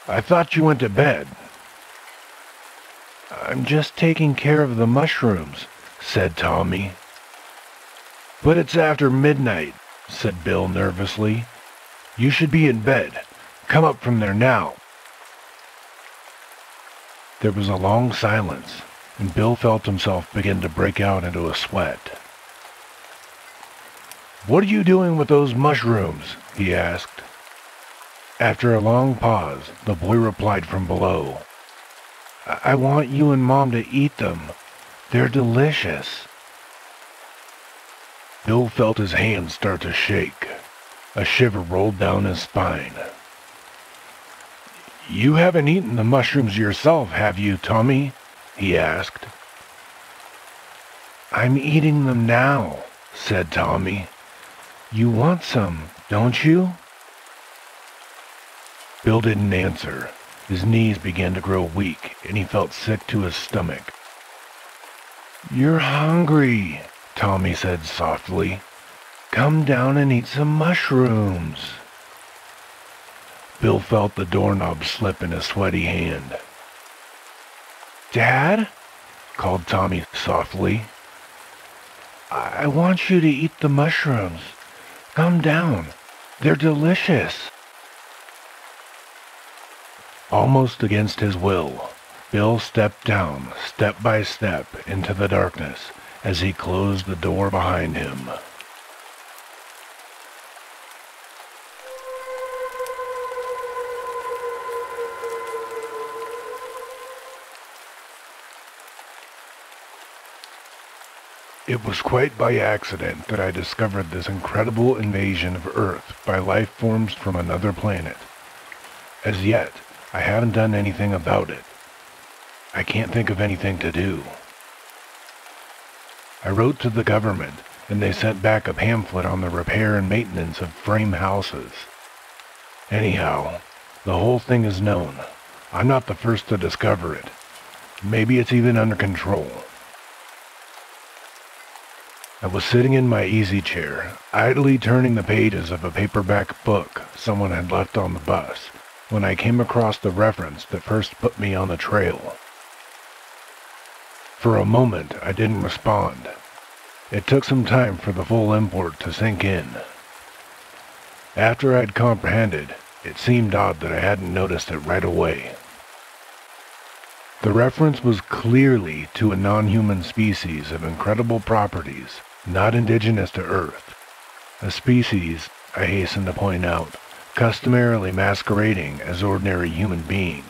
I thought you went to bed." "I'm just taking care of the mushrooms," said Tommy. "But it's after midnight," said Bill nervously. "You should be in bed. Come up from there now." There was a long silence, and Bill felt himself begin to break out into a sweat. "What are you doing with those mushrooms?" he asked. After a long pause, the boy replied from below. I want you and Mom to eat them. They're delicious." Bill felt his hands start to shake. A shiver rolled down his spine. "You haven't eaten the mushrooms yourself, have you, Tommy?" he asked. "I'm eating them now," said Tommy. "You want some, don't you?" Bill didn't answer. His knees began to grow weak, and he felt sick to his stomach. "You're hungry," Tommy said softly. "Come down and eat some mushrooms." Bill felt the doorknob slip in his sweaty hand. "Dad?" called Tommy softly. I want you to eat the mushrooms. Come down. They're delicious." Almost against his will, Bill stepped down, step by step, into the darkness as he closed the door behind him. It was quite by accident that I discovered this incredible invasion of Earth by life forms from another planet. As yet, I haven't done anything about it. I can't think of anything to do. I wrote to the government, and they sent back a pamphlet on the repair and maintenance of frame houses. Anyhow, the whole thing is known. I'm not the first to discover it. Maybe it's even under control. I was sitting in my easy chair, idly turning the pages of a paperback book someone had left on the bus, when I came across the reference that first put me on the trail. For a moment, I didn't respond. It took some time for the full import to sink in. After I'd comprehended, it seemed odd that I hadn't noticed it right away. The reference was clearly to a non-human species of incredible properties, not indigenous to Earth. A species, I hasten to point out, customarily masquerading as ordinary human beings.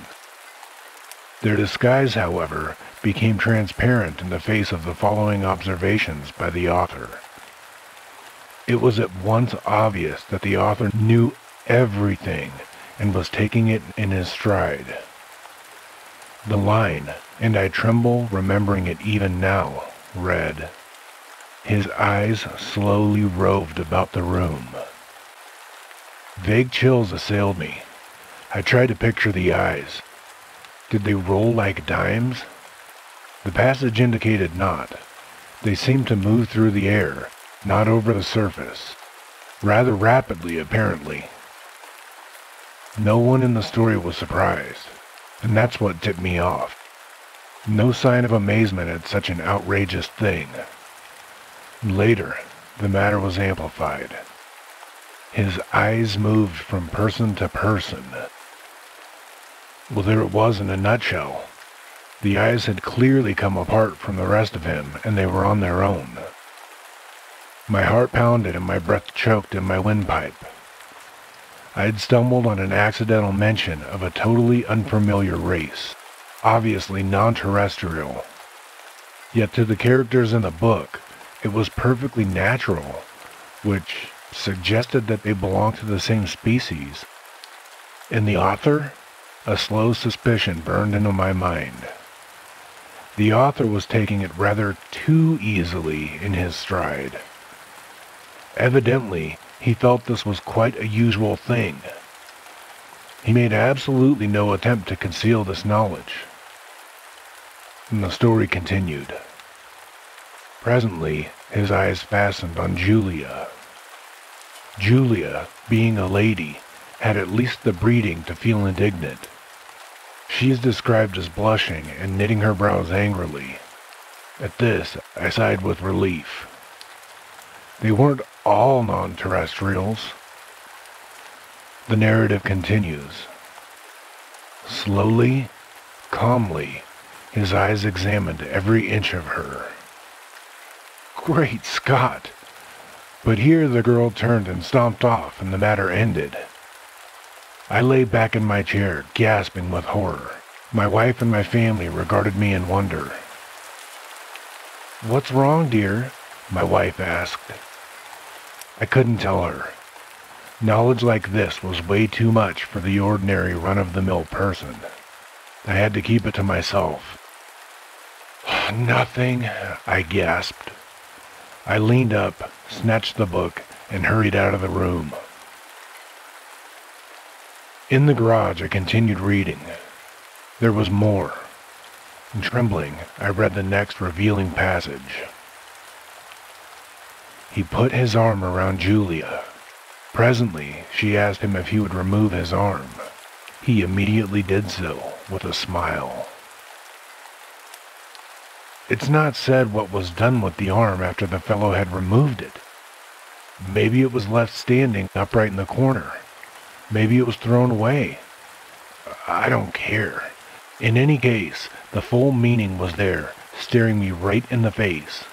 Their disguise, however, became transparent in the face of the following observations by the author. It was at once obvious that the author knew everything, and was taking it in his stride. The line, and I tremble remembering it even now, read, "His eyes slowly roved about the room." Vague chills assailed me. I tried to picture the eyes. Did they roll like dimes? The passage indicated not. They seemed to move through the air, not over the surface. Rather rapidly, apparently. No one in the story was surprised, and that's what tipped me off. No sign of amazement at such an outrageous thing. Later, the matter was amplified. His eyes moved from person to person. Well, there it was in a nutshell. The eyes had clearly come apart from the rest of him, and they were on their own. My heart pounded and my breath choked in my windpipe. I had stumbled on an accidental mention of a totally unfamiliar race, obviously non-terrestrial. Yet to the characters in the book, it was perfectly natural, which suggested that they belonged to the same species. In the author, a slow suspicion burned into my mind. The author was taking it rather too easily in his stride. Evidently, he felt this was quite a usual thing. He made absolutely no attempt to conceal this knowledge. And the story continued. Presently, his eyes fastened on Julia. Julia, being a lady, had at least the breeding to feel indignant. She is described as blushing and knitting her brows angrily. At this, I sighed with relief. They weren't all non-terrestrials. The narrative continues. Slowly, calmly, his eyes examined every inch of her. Great Scott! But here the girl turned and stomped off, and the matter ended. I lay back in my chair, gasping with horror. My wife and my family regarded me in wonder. "What's wrong, dear?" my wife asked. I couldn't tell her. Knowledge like this was way too much for the ordinary run-of-the-mill person. I had to keep it to myself. "Nothing," I gasped. I leaned up, snatched the book, and hurried out of the room. In the garage, I continued reading. There was more. And trembling, I read the next revealing passage. He put his arm around Julia. Presently, she asked him if he would remove his arm. He immediately did so, with a smile. It's not said what was done with the arm after the fellow had removed it. Maybe it was left standing upright in the corner. Maybe it was thrown away. I don't care. In any case, the full meaning was there, staring me right in the face.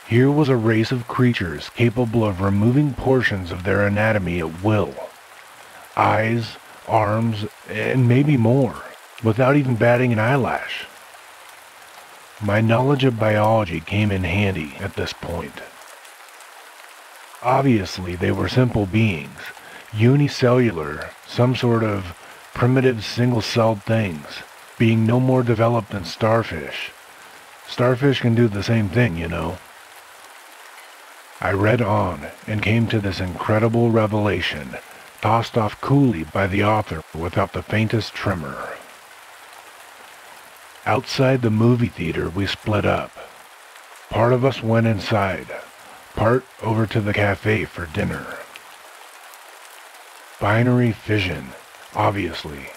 Here was a race of creatures capable of removing portions of their anatomy at will. Eyes, arms, and maybe more, without even batting an eyelash. My knowledge of biology came in handy at this point. Obviously, they were simple beings, unicellular, some sort of primitive single-celled things, being no more developed than starfish. Starfish can do the same thing, you know. I read on and came to this incredible revelation, tossed off coolly by the author without the faintest tremor. Outside the movie theater, we split up. Part of us went inside, part over to the cafe for dinner. Binary fission, obviously.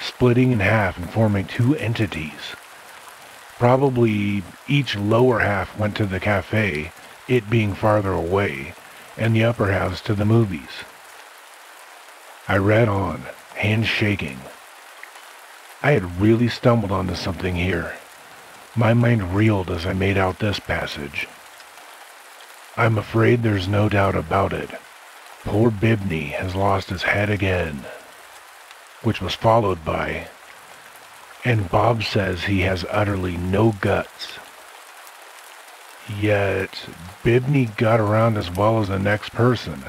Splitting in half and forming two entities. Probably each lower half went to the cafe, it being farther away, and the upper halves to the movies. I read on, hands shaking. I had really stumbled onto something here. My mind reeled as I made out this passage. I'm afraid there's no doubt about it. Poor Bibney has lost his head again. Which was followed by, and Bob says he has utterly no guts. Yet, Bibney got around as well as the next person.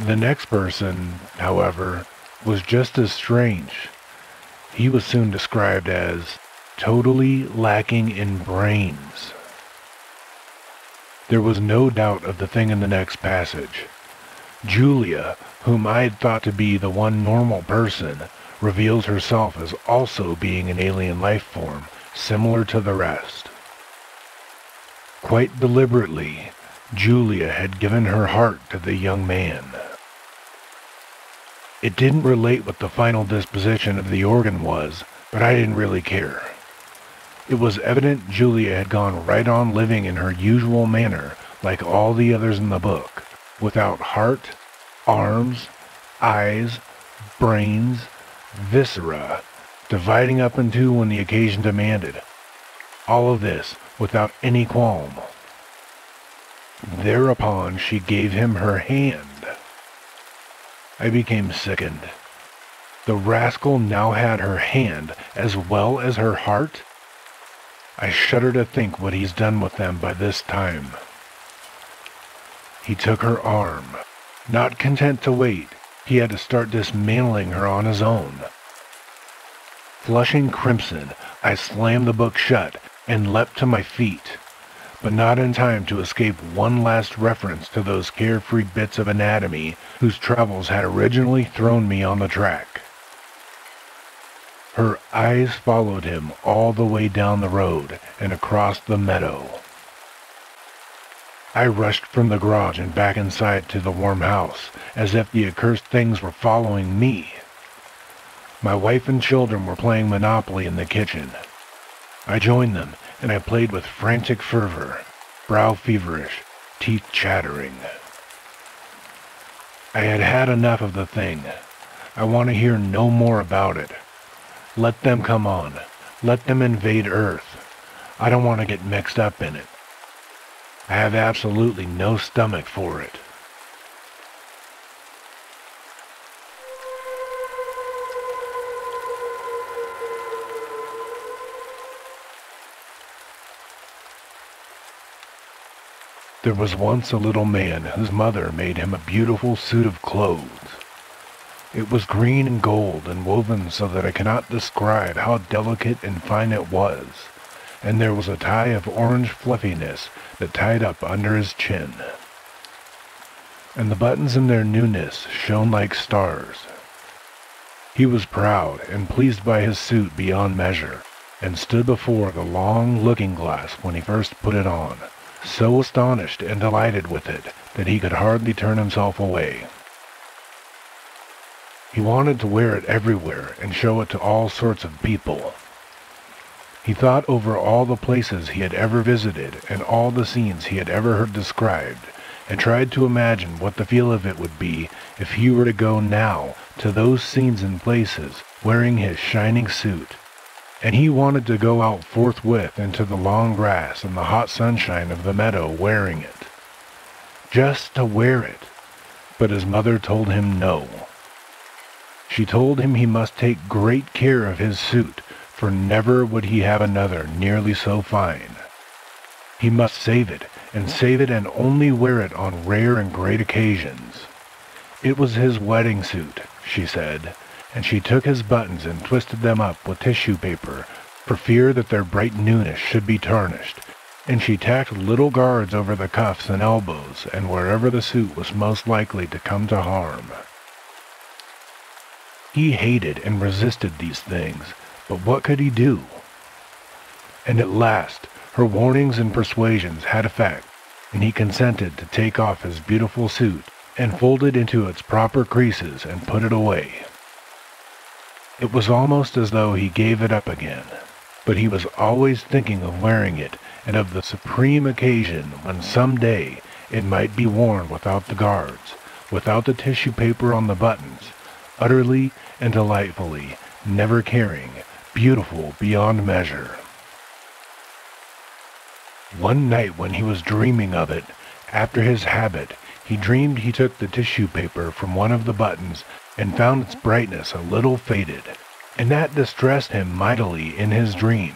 The next person, however, was just as strange. He was soon described as totally lacking in brains. There was no doubt of the thing in the next passage. Julia, whom I had thought to be the one normal person, reveals herself as also being an alien life form, similar to the rest. Quite deliberately, Julia had given her heart to the young man. It didn't relate what the final disposition of the organ was, but I didn't really care. It was evident Julia had gone right on living in her usual manner, like all the others in the book, without heart, arms, eyes, brains, viscera, dividing up in two when the occasion demanded. All of this without any qualm. Thereupon she gave him her hand. I became sickened. The rascal now had her hand as well as her heart? I shudder to think what he's done with them by this time. He took her arm. Not content to wait, he had to start dismantling her on his own. Flushing crimson, I slammed the book shut and leapt to my feet, but not in time to escape one last reference to those carefree bits of anatomy whose travels had originally thrown me on the track. Her eyes followed him all the way down the road and across the meadow. I rushed from the garage and back inside to the warm house, as if the accursed things were following me. My wife and children were playing Monopoly in the kitchen. I joined them, and I played with frantic fervor, brow feverish, teeth chattering. I had had enough of the thing. I want to hear no more about it. Let them come on. Let them invade Earth. I don't want to get mixed up in it. I have absolutely no stomach for it. There was once a little man whose mother made him a beautiful suit of clothes. It was green and gold and woven so that I cannot describe how delicate and fine it was, and there was a tie of orange fluffiness that tied up under his chin. And the buttons in their newness shone like stars. He was proud and pleased by his suit beyond measure, and stood before the long looking-glass when he first put it on, so astonished and delighted with it that he could hardly turn himself away. He wanted to wear it everywhere and show it to all sorts of people. He thought over all the places he had ever visited and all the scenes he had ever heard described, and tried to imagine what the feel of it would be if he were to go now to those scenes and places wearing his shining suit. And he wanted to go out forthwith into the long grass and the hot sunshine of the meadow wearing it. Just to wear it. But his mother told him no. She told him he must take great care of his suit, for never would he have another nearly so fine. He must save it and only wear it on rare and great occasions. It was his wedding suit, she said, and she took his buttons and twisted them up with tissue paper for fear that their bright newness should be tarnished, and she tacked little guards over the cuffs and elbows and wherever the suit was most likely to come to harm. He hated and resisted these things, but what could he do? And at last, her warnings and persuasions had effect, and he consented to take off his beautiful suit and fold it into its proper creases and put it away. It was almost as though he gave it up again, but he was always thinking of wearing it and of the supreme occasion when some day it might be worn without the guards, without the tissue paper on the buttons, utterly and delightfully, never caring, beautiful beyond measure. One night when he was dreaming of it, after his habit, he dreamed he took the tissue paper from one of the buttons and found its brightness a little faded, and that distressed him mightily in his dream.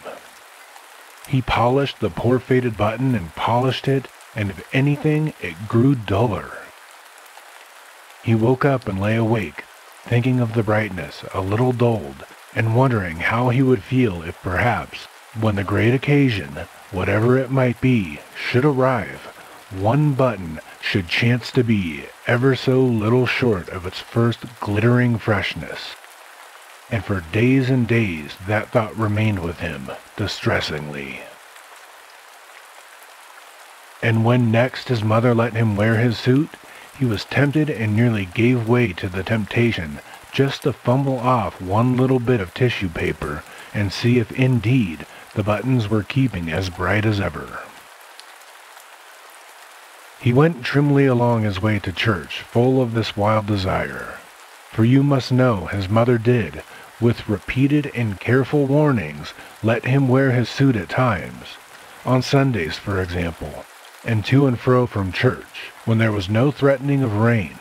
He polished the poor faded button and polished it, and if anything, it grew duller. He woke up and lay awake, thinking of the brightness, a little dulled, and wondering how he would feel if perhaps, when the great occasion, whatever it might be, should arrive, one button should chance to be ever so little short of its first glittering freshness. And for days and days that thought remained with him, distressingly. And when next his mother let him wear his suit, he was tempted and nearly gave way to the temptation just to fumble off one little bit of tissue paper and see if indeed the buttons were keeping as bright as ever. He went trimly along his way to church, full of this wild desire. For you must know his mother did, with repeated and careful warnings, let him wear his suit at times, on Sundays for example, and to and fro from church, when there was no threatening of rain,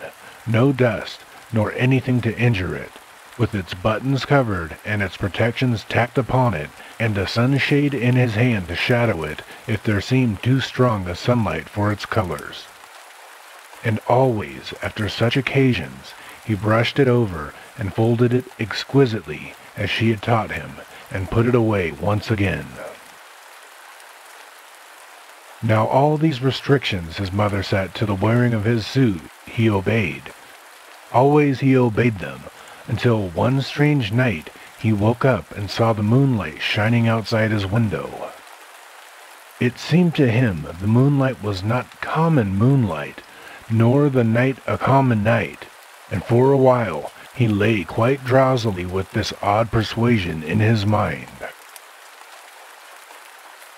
no dust, nor anything to injure it, with its buttons covered and its protections tacked upon it, and a sunshade in his hand to shadow it if there seemed too strong a sunlight for its colors. And always, after such occasions, he brushed it over and folded it exquisitely as she had taught him, and put it away once again. Now all these restrictions his mother set to the wearing of his suit, he obeyed. Always he obeyed them, until one strange night he woke up and saw the moonlight shining outside his window. It seemed to him the moonlight was not common moonlight, nor the night a common night, and for a while he lay quite drowsily with this odd persuasion in his mind.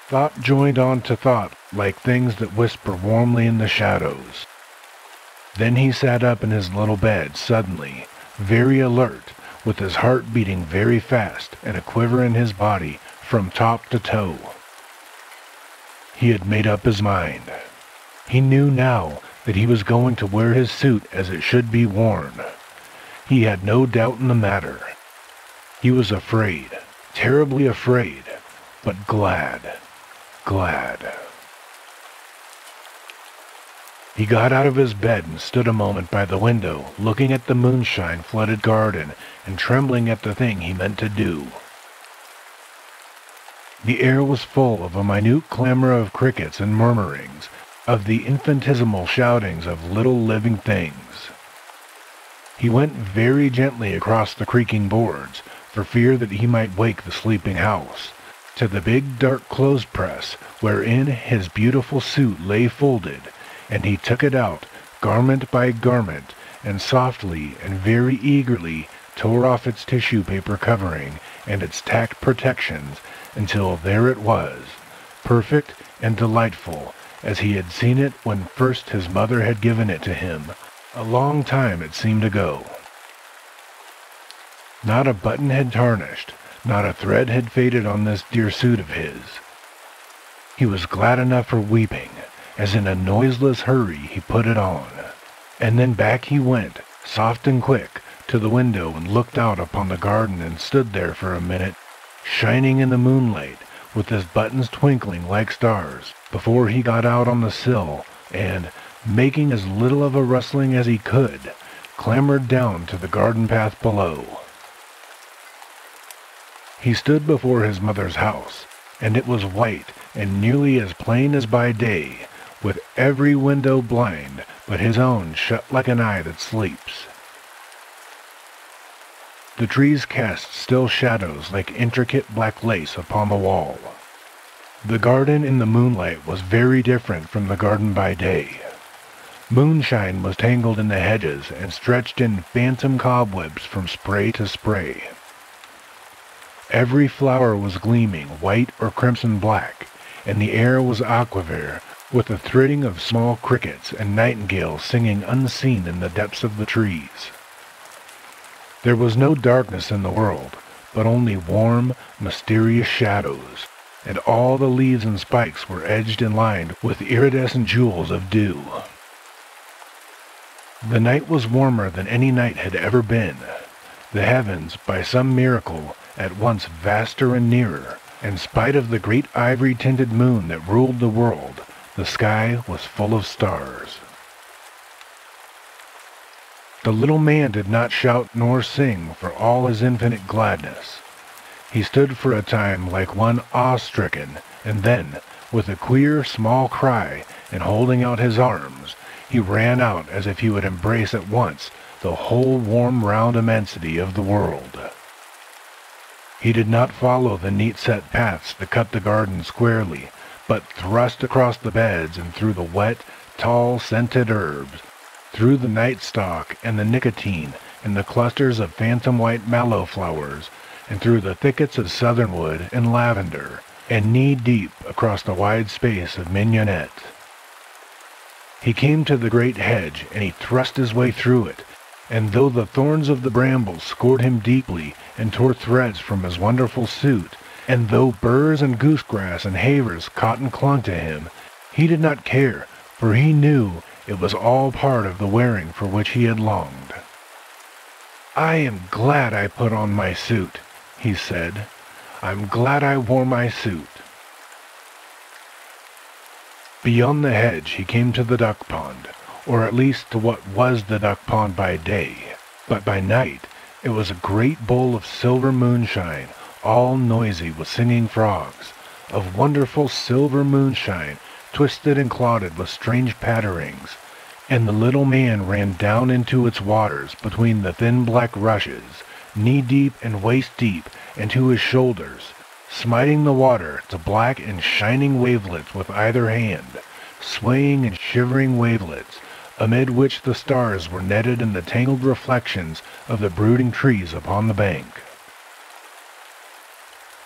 Thought joined on to thought like things that whisper warmly in the shadows. Then he sat up in his little bed suddenly, very alert, with his heart beating very fast and a quiver in his body from top to toe. He had made up his mind. He knew now that he was going to wear his suit as it should be worn. He had no doubt in the matter. He was afraid, terribly afraid, but glad. He got out of his bed and stood a moment by the window, looking at the moonshine-flooded garden and trembling at the thing he meant to do. The air was full of a minute clamor of crickets and murmurings, of the infinitesimal shoutings of little living things. He went very gently across the creaking boards, for fear that he might wake the sleeping house, to the big dark clothes-press wherein his beautiful suit lay folded, and he took it out, garment by garment, and softly and very eagerly tore off its tissue paper covering and its tacked protections, until there it was, perfect and delightful, as he had seen it when first his mother had given it to him, a long time it seemed ago. Not a button had tarnished, not a thread had faded on this dear suit of his. He was glad enough for weeping, as in a noiseless hurry he put it on, and then back he went, soft and quick, to the window and looked out upon the garden and stood there for a minute, shining in the moonlight, with his buttons twinkling like stars, before he got out on the sill and, making as little of a rustling as he could, clambered down to the garden path below. He stood before his mother's house, and it was white and nearly as plain as by day, with every window blind but his own shut like an eye that sleeps. The trees cast still shadows like intricate black lace upon the wall. The garden in the moonlight was very different from the garden by day. Moonshine was tangled in the hedges and stretched in phantom cobwebs from spray to spray. Every flower was gleaming white or crimson black, and the air was aquavert, with the thridding of small crickets and nightingales singing unseen in the depths of the trees. There was no darkness in the world, but only warm, mysterious shadows, and all the leaves and spikes were edged and lined with iridescent jewels of dew. The night was warmer than any night had ever been. The heavens, by some miracle, at once vaster and nearer. In spite of the great ivory-tinted moon that ruled the world, the sky was full of stars. The little man did not shout nor sing for all his infinite gladness. He stood for a time like one awe-stricken, and then, with a queer small cry and holding out his arms, he ran out as if he would embrace at once the whole warm round immensity of the world. He did not follow the neat set paths that cut the garden squarely, but thrust across the beds and through the wet, tall, scented herbs, through the night stalk and the nicotine and the clusters of phantom white mallow flowers, and through the thickets of southernwood and lavender, and knee-deep across the wide space of mignonette. He came to the great hedge, and he thrust his way through it, and though the thorns of the brambles scored him deeply and tore threads from his wonderful suit, and though burrs and goosegrass and havers caught and clung to him, he did not care, for he knew it was all part of the wearing for which he had longed. "I am glad I put on my suit," he said. "I'm glad I wore my suit." Beyond the hedge he came to the duck pond, or at least to what was the duck pond by day, but by night it was a great bowl of silver moonshine, all noisy with singing frogs, of wonderful silver moonshine, twisted and clotted with strange patterings, and the little man ran down into its waters between the thin black rushes, knee-deep and waist-deep, and to his shoulders, smiting the water to black and shining wavelets with either hand, swaying and shivering wavelets, amid which the stars were netted in the tangled reflections of the brooding trees upon the bank.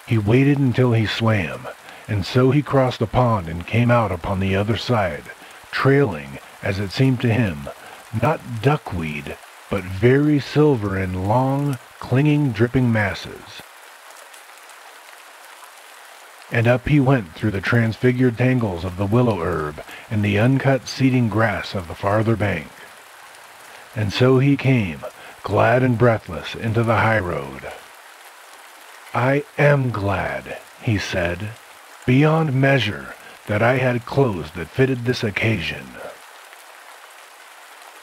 He waited until he swam, and so he crossed the pond and came out upon the other side, trailing, as it seemed to him, not duckweed, but very silver in long, clinging, dripping masses. And up he went through the transfigured tangles of the willow herb and the uncut seeding grass of the farther bank. And so he came, glad and breathless, into the high road. "I am glad," he said, "beyond measure, that I had clothes that fitted this occasion."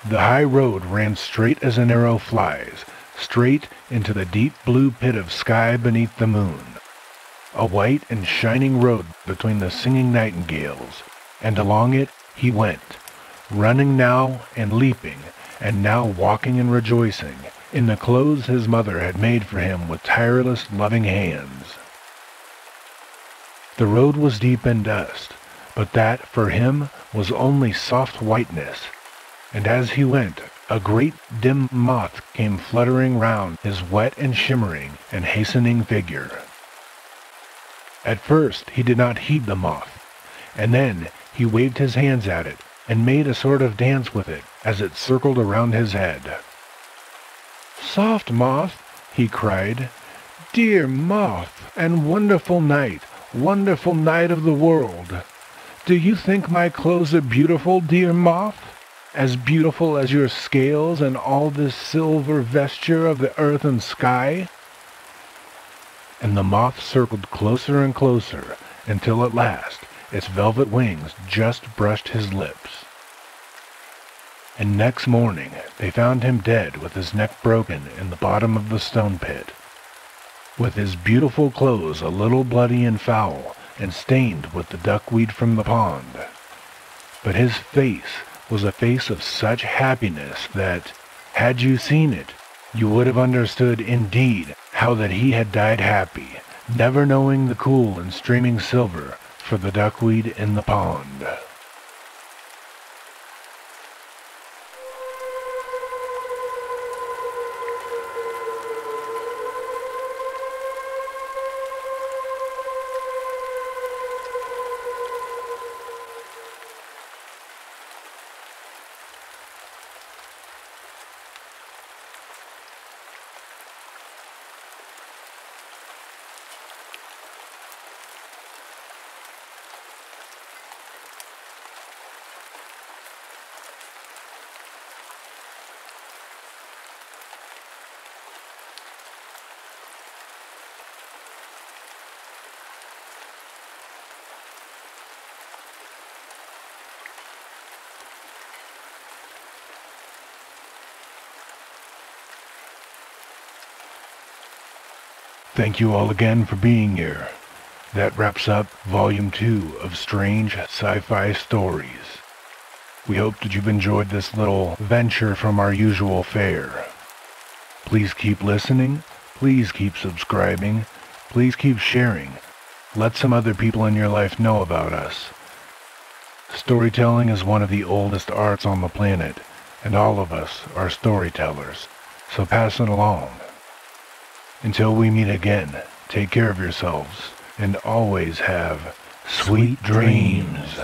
The high road ran straight as an arrow flies, straight into the deep blue pit of sky beneath the moon. A white and shining road between the singing nightingales, and along it he went, running now and leaping, and now walking and rejoicing, in the clothes his mother had made for him with tireless, loving hands. The road was deep in dust, but that, for him, was only soft whiteness, and as he went, a great dim moth came fluttering round his wet and shimmering and hastening figure. At first he did not heed the moth, and then he waved his hands at it and made a sort of dance with it as it circled around his head. "Soft moth," he cried, "dear moth, and wonderful night of the world. Do you think my clothes are beautiful, dear moth? As beautiful as your scales and all this silver vesture of the earth and sky?" And the moth circled closer and closer, until at last its velvet wings just brushed his lips. And next morning they found him dead with his neck broken in the bottom of the stone pit, with his beautiful clothes a little bloody and foul, and stained with the duckweed from the pond. But his face was a face of such happiness that, had you seen it, you would have understood indeed how that he had died happy, never knowing the cool and streaming silver for the duckweed in the pond. Thank you all again for being here. That wraps up Volume 2 of Strange Sci-Fi Stories. We hope that you've enjoyed this little venture from our usual fare. Please keep listening, please keep subscribing, please keep sharing. Let some other people in your life know about us. Storytelling is one of the oldest arts on the planet, and all of us are storytellers, so pass it along. Until we meet again, take care of yourselves, and always have sweet dreams.